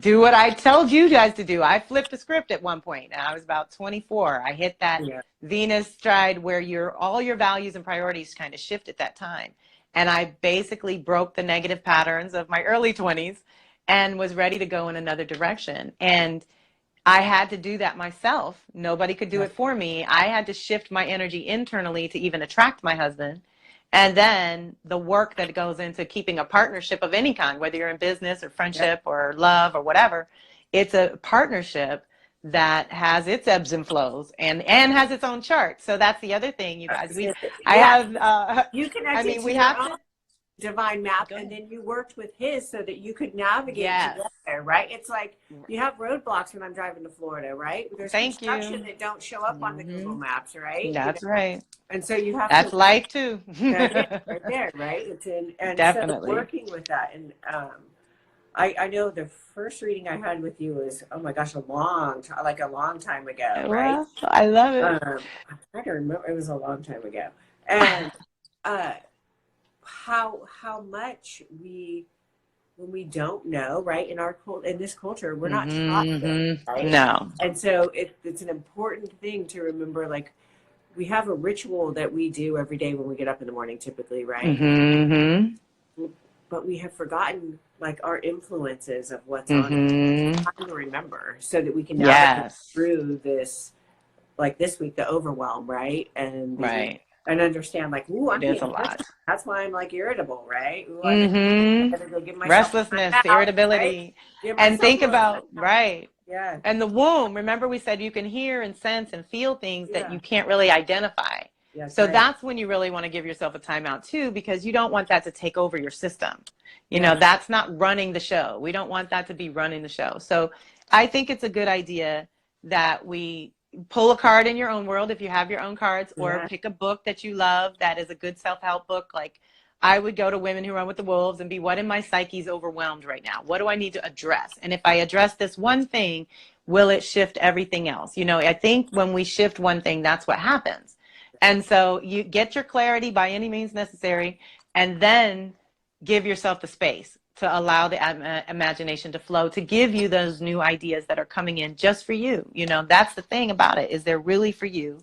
do what I told you guys to do. I flipped the script at one point and I was about 24. I hit that Venus stride where all your values and priorities kind of shift at that time. And I basically broke the negative patterns of my early 20s and was ready to go in another direction. And I had to do that myself. Nobody could do it for me. I had to shift my energy internally to even attract my husband. And then the work that goes into keeping a partnership of any kind, whether you're in business or friendship or love or whatever, it's a partnership that has its ebbs and flows and has its own chart. So that's the other thing, you guys. You connected to your own divine map, and then you worked with his so that you could navigate together, right? It's like you have roadblocks when I'm driving to Florida, right? There's construction that don't show up on the Google Maps, right? That's right. And so you have that's life too. right there, right? Definitely. So working with that. And I know the first reading I had with you was, oh my gosh, a long time ago, right? Well, I love it. I'm trying to remember. It was a long time ago. And how much when we don't know, right, in this culture, we're not taught this, right? No. And so it's an important thing to remember, like, we have a ritual that we do every day when we get up in the morning, typically, right? But we have forgotten, like, our influences of what's on it. It's time to remember so that we can navigate through this, like this week, the overwhelm, right? And and understand like, ooh, I'm It is being a pushed. lot. That's why I'm like irritable, right? Ooh, I Mm-hmm. gotta go give myself time Restlessness, out, right? irritability. Give And myself think a little time about, out. right. Yeah, And the womb, remember we said you can hear and sense and feel things that yeah, you can't really identify. yeah, that's So right. that's when you really want to give yourself a timeout too, because you don't want that to take over your system. You know, Yeah, that's not running the show. We don't want that to be running the show. So I think it's a good idea that we pull a card in your own world if you have your own cards, or yeah, pick a book that you love that is a good self-help book. Like I would go to Women Who Run with the Wolves and be, what in my psyche's overwhelmed right now? What do I need to address? And if I address this one thing, will it shift everything else? You know, I think when we shift one thing, that's what happens. And so you get your clarity by any means necessary, and then give yourself the space to allow the imagination to flow, to give you those new ideas that are coming in just for you. You know, that's the thing about it, is they're really for you.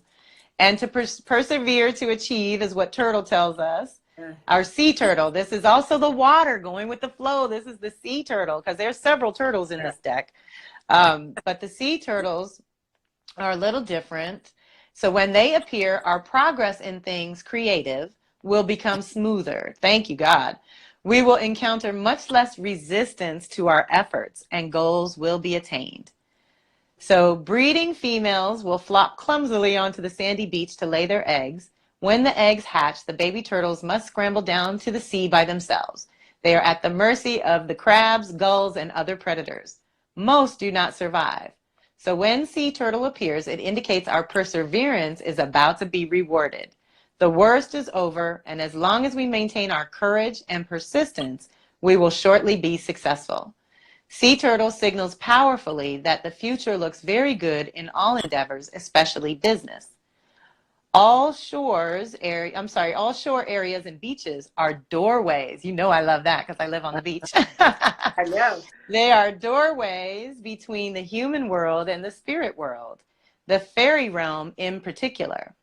And to persevere to achieve is what Turtle tells us. yeah. Our sea turtle. This is also the water going with the flow. This is the sea turtle, because there's several turtles in this deck. But the sea turtles are a little different. So when they appear, our progress in things creative will become smoother. Thank you, God. We will encounter much less resistance to our efforts, and goals will be attained. So breeding females will flop clumsily onto the sandy beach to lay their eggs. When the eggs hatch, the baby turtles must scramble down to the sea by themselves. They are at the mercy of the crabs, gulls, and other predators. Most do not survive. So when sea turtle appears, it indicates our perseverance is about to be rewarded. The worst is over, and as long as we maintain our courage and persistence, we will shortly be successful. Sea turtle signals powerfully that the future looks very good in all endeavors, especially business. All shore areas and beaches are doorways. You know I love that because I live on the beach. I know. They are doorways between the human world and the spirit world, the fairy realm in particular.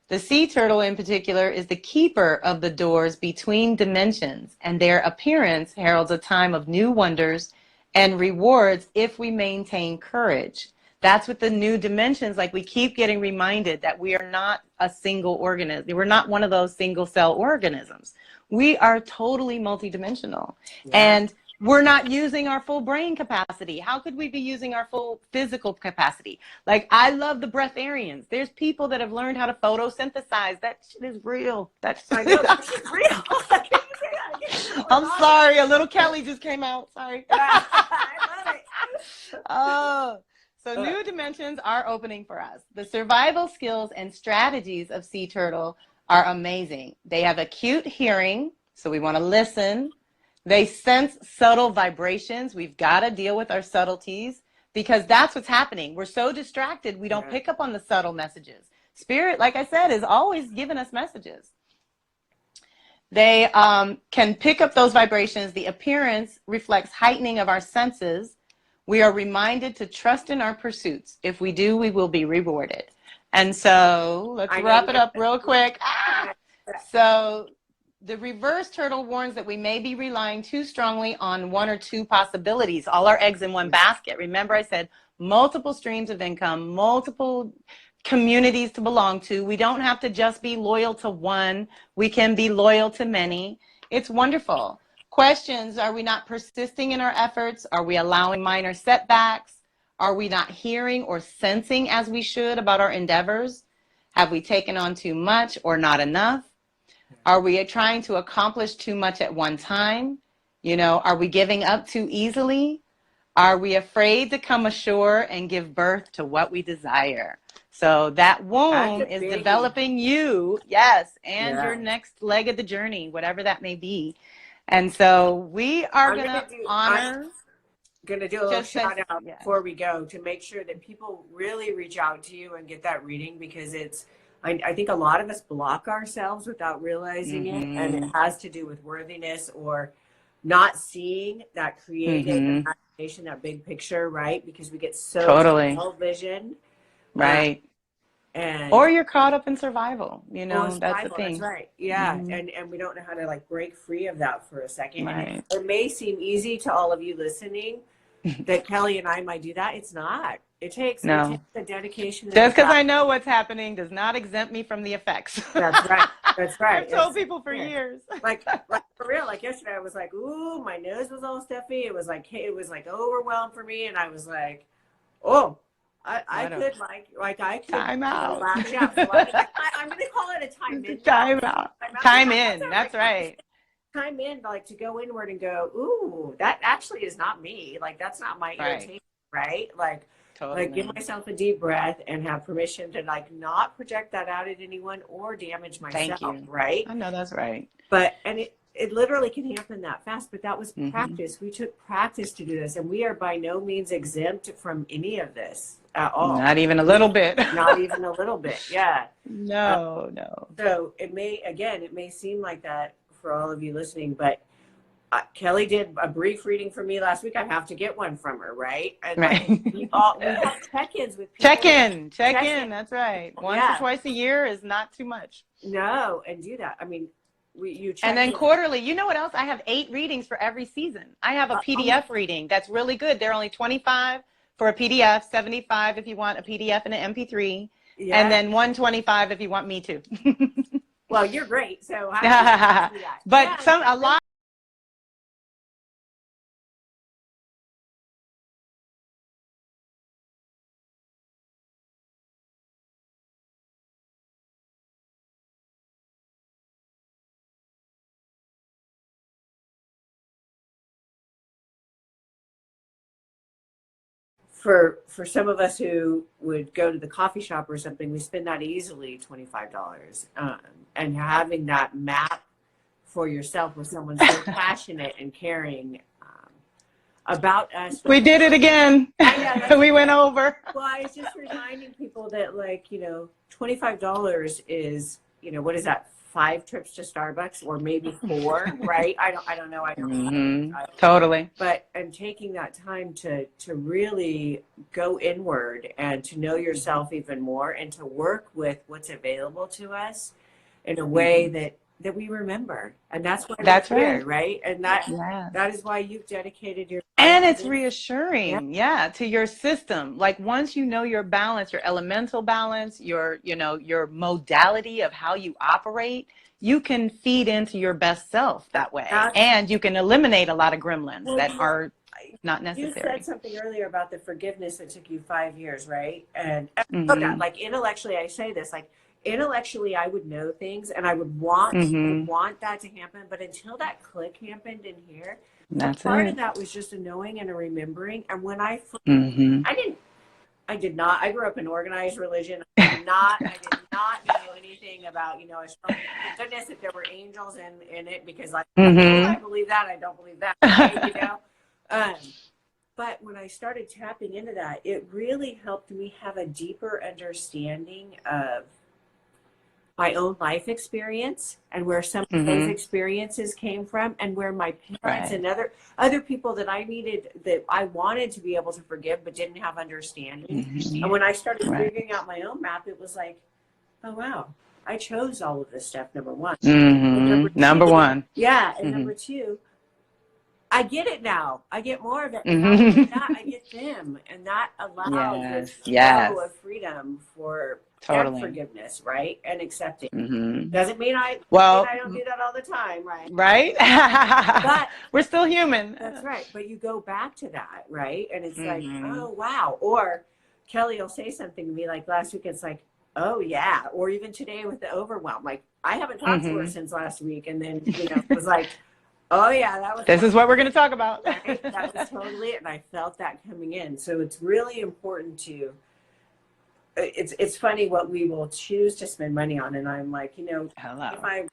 The sea turtle in particular is the keeper of the doors between dimensions, and their appearance heralds a time of new wonders and rewards if we maintain courage. That's with the new dimensions. Like, we keep getting reminded that we are not a single organism. We're not one of those single cell organisms. We are totally multidimensional. Yeah. And we're not using our full brain capacity. How could we be using our full physical capacity? Like, I love the breatharians. There's people that have learned how to photosynthesize. That shit is real. I know. That's real. Can you say that? I'm sorry. A little Kelly just came out. Sorry. I love it. Oh, so new dimensions are opening for us. The survival skills and strategies of sea turtle are amazing. They have acute hearing, so we want to listen. They sense subtle vibrations. We've got to deal with our subtleties, because that's what's happening. We're so distracted, we don't pick up on the subtle messages. Spirit, like I said, is always giving us messages. They can pick up those vibrations. The appearance reflects heightening of our senses. We are reminded to trust in our pursuits. If we do, we will be rewarded. And so let's wrap it up real quick. So the reverse turtle warns that we may be relying too strongly on one or two possibilities, all our eggs in one basket. Remember, I said multiple streams of income, multiple communities to belong to. We don't have to just be loyal to one. We can be loyal to many. It's wonderful. Questions: are we not persisting in our efforts? Are we allowing minor setbacks? Are we not hearing or sensing as we should about our endeavors? Have we taken on too much or not enough? Are we trying to accomplish too much at one time? You know, are we giving up too easily? Are we afraid to come ashore and give birth to what we desire? So that womb is developing you, yes, and your next leg of the journey, whatever that may be. And so we are going to honor. I'm going to do a little shout out before we go to make sure that people really reach out to you and get that reading, because it's, I think a lot of us block ourselves without realizing it, and it has to do with worthiness or not seeing that creative imagination, that big picture, right? Because we get so tunnel vision, right? Or you're caught up in survival, you know, that's the thing. That's right. Yeah. And we don't know how to like break free of that for a second. Right. And it may seem easy to all of you listening that Kelly and I might do that. It's not. It takes No. a dedication and a Just because I practice. know what's happening does not exempt me from the effects. That's right. That's right. I've told people for Yeah. years. Like for real. Like yesterday, I was like, ooh, my nose was all stuffy. It was like, hey, it was like overwhelmed for me, and I was like, oh, I could I could Time out. lash out. So I'm going to call it a time in now. Time out. Time out. Time Yeah, in. That's right. time in, like to go inward and go, ooh, that actually is not me. Like that's not my irritation, right? Like give Totally. myself a deep breath and have permission to like not project that out at anyone or damage myself, Thank you. right? I know that's right. But and it literally can happen that fast, but that was Mm-hmm. practice. We took practice to do this, and we are by no means exempt from any of this at all. Not even a little bit. Not even a little bit. Yeah. No. So it may seem like that for all of you listening, but Kelly did a brief reading for me last week. I have to get one from her, right? And Right. we have check-ins with people. Check in. That's right. Once or twice a year is not too much. No, and do that. I mean, you check and then in. quarterly. You know what else? I have 8 readings for every season. I have a PDF reading that's really good. They're only $25 for a PDF, $75 if you want a PDF and an MP3, and then $125 if you want me to. Well, you're great. So I have to do that. But a lot. For some of us who would go to the coffee shop or something, we spend that easily $25. And having that map for yourself with someone so passionate and caring about us. We did it again. We went over. Well, I was just reminding people that $25 is, what is that? 5 trips to Starbucks or maybe 4, right? I don't know. Totally. But and taking that time to really go inward and to know yourself even more and to work with what's available to us in a way that we remember. And that's why that's we're here, right? And that is why you've dedicated your and it's reassuring, to your system. Like once you know your balance, your elemental balance, your modality of how you operate, you can feed into your best self that way. And you can eliminate a lot of gremlins that are not necessary. You said something earlier about the forgiveness that took you 5 years, right? And like intellectually, I say this, like intellectually, I would know things and I would want that to happen. But until that click happened in here, part of that was just a knowing and a remembering. And when I did not, I grew up in organized religion. I did not know anything about, thank goodness if there were angels in it, because I believe that, I don't believe that, right, but when I started tapping into that, it really helped me have a deeper understanding of my own life experience and where some of those experiences came from and where my parents and other people that I wanted to be able to forgive but didn't have understanding. And when I started figuring out my own map, it was like, oh wow, I chose all of this stuff, number one. Number one. Yeah, and number 2, I get it now. I get more of it. And not only that, I get them. And that allows this flow of freedom for and forgiveness, right? And accepting. Doesn't mean I don't do that all the time, right? Right? But we're still human. That's right. But you go back to that, right? And it's like, oh, wow. Or Kelly will say something to me like last week. It's like, oh, yeah. Or even today with the overwhelm. Like, I haven't talked to her since last week. And then, it was like, oh, yeah, this is what we're going to talk about. Right? That was totally it. And I felt that coming in. So it's really important to, it's funny what we will choose to spend money on. And I'm like, if I'm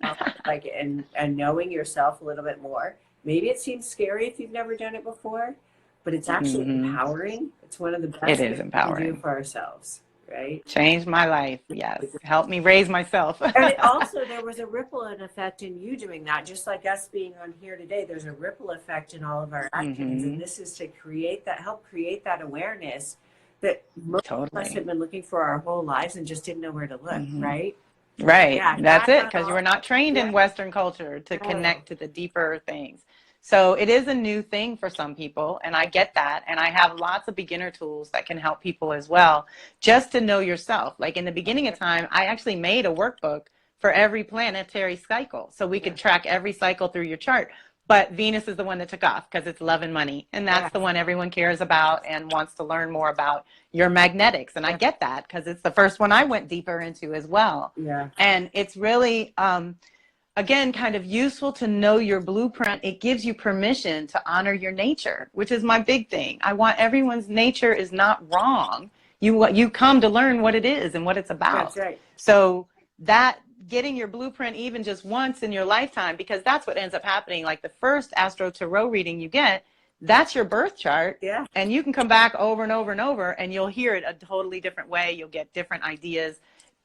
like, and knowing yourself a little bit more, maybe it seems scary if you've never done it before, but it's actually empowering. It's one of the best things we can do for ourselves. Right? Changed my life. Yes. Helped me raise myself. And also there was a ripple effect in you doing that. Just like us being on here today, there's a ripple effect in all of our actions. And this is to help create that awareness that most of us have been looking for our whole lives and just didn't know where to look, right? Right. Yeah, that's it. Because you were not trained in Western culture to connect to the deeper things. So it is a new thing for some people, and I get that. And I have lots of beginner tools that can help people as well, just to know yourself. Like in the beginning of time, I actually made a workbook for every planetary cycle, so we could track every cycle through your chart. But Venus is the one that took off because it's love and money. And that's the one everyone cares about and wants to learn more about, your magnetics. And I get that because it's the first one I went deeper into as well. Yeah. And it's really, again, kind of useful to know your blueprint. It gives you permission to honor your nature, which is my big thing. I want everyone's nature is not wrong. You come to learn what it is and what it's about. That's right. So that getting your blueprint even just once in your lifetime, because that's what ends up happening. Like the first Astro Tarot reading you get, that's your birth chart. Yeah. And you can come back over and over and over and you'll hear it a totally different way. You'll get different ideas.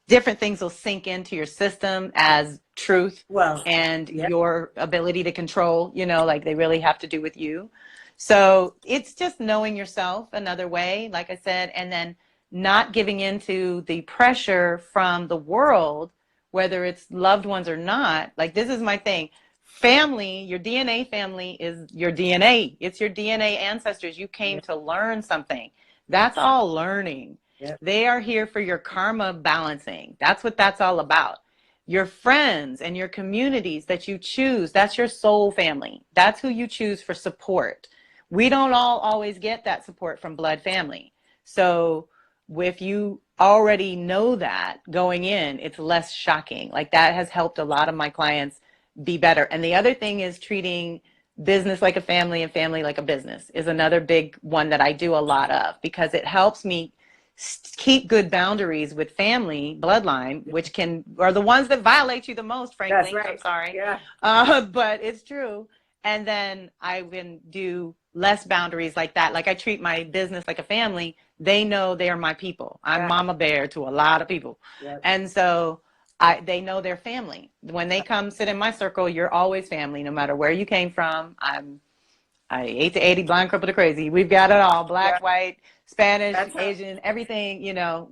Different things will sink into your system as truth, and your ability to control, like they really have to do with you. So it's just knowing yourself another way, like I said, and then not giving into the pressure from the world, whether it's loved ones or not. Like, this is my thing. Family, your DNA family is your DNA. It's your DNA ancestors. You came to learn something. That's all learning. Yep. They are here for your karma balancing. That's what that's all about. Your friends and your communities that you choose, that's your soul family. That's who you choose for support. We don't all always get that support from blood family. So if you already know that going in, it's less shocking. Like, that has helped a lot of my clients be better. And the other thing is treating business like a family and family like a business is another big one that I do a lot of, because it helps me keep good boundaries with family bloodline, which are the ones that violate you the most, frankly. That's right. I'm sorry. Yeah. But it's true. And then I can do less boundaries like that. Like, I treat my business like a family. They know they are my people. I'm mama bear to a lot of people. Yep. And so they know their family. When they come sit in my circle, you're always family, no matter where you came from. I 8 to 80, blind, crippled, to crazy. We've got it all. Black, white, Spanish, Asian, everything.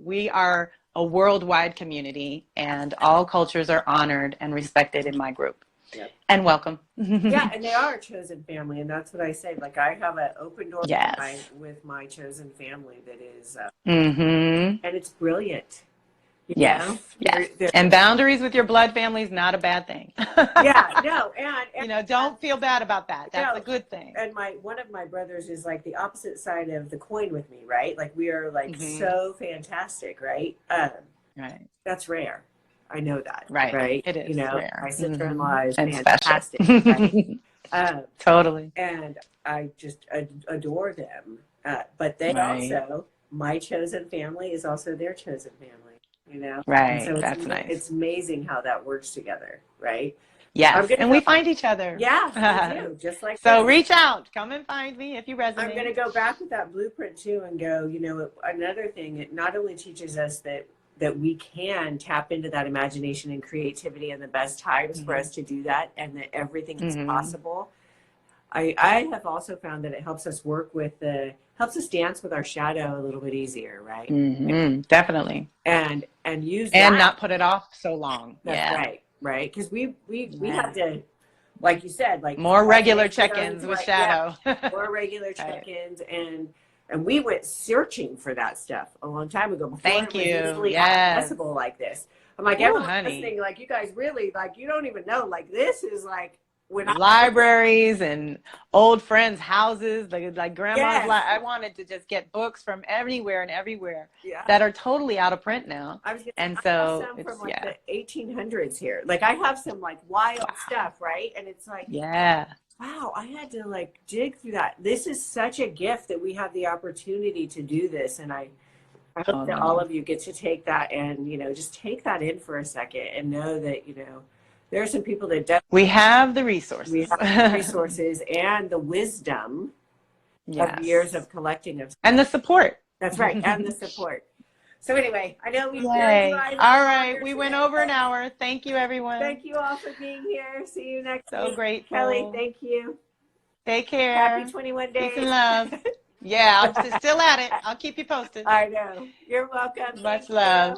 We are a worldwide community, and all cultures are honored and respected in my group. Yep. And welcome. Yeah, and they are a chosen family, and that's what I say. Like, I have an open door with my chosen family that is, and it's brilliant. Yes. And boundaries with your blood family is not a bad thing. And don't feel bad about that. That's a good thing. And one of my brothers is like the opposite side of the coin with me, right? Like, we are like so fantastic, right? Right. That's rare. I know that. Right. It is rare. My sister-in-law is and fantastic. Right? Totally. And I just adore them. But they also, my chosen family is also their chosen family. Right. So that's nice. It's amazing how that works together, right? Yes. And we find each other. Yeah, we do. Just like so. Reach out. Come and find me if you resonate. I'm going to go back with that blueprint too and go. Another thing, it not only teaches us that we can tap into that imagination and creativity in the best times for us to do that, and that everything is possible. I have also found that it helps us helps us dance with our shadow a little bit easier, right? Definitely. And use and not put it off so long. That's right. Because we have to, like you said, like more regular check-ins with shadow. More regular check-ins, and we went searching for that stuff a long time ago before it was easily accessible like this. I'm like, everyone's listening, like, you guys really, like, you don't even know, like, this is like libraries and old friends' houses, like grandma's I wanted to just get books from anywhere and everywhere that are totally out of print now. I have some from like the 1800s here. Like, I have some like wild stuff, right? And it's like, wow, I had to like dig through that. This is such a gift that we have the opportunity to do this, and I hope that all of you get to take that and just take that in for a second and know that there are some people that we have the resources. We have the resources and the wisdom of years of collecting and the support. That's right, and the support. So anyway, I know we. All right, we went over an hour. Thank you, everyone. Thank you all for being here. See you next week. So grateful. Kelly, thank you. Take care. Happy 21 days. Peace and love. Yeah, I'm still at it. I'll keep you posted. I know. You're welcome. Much love.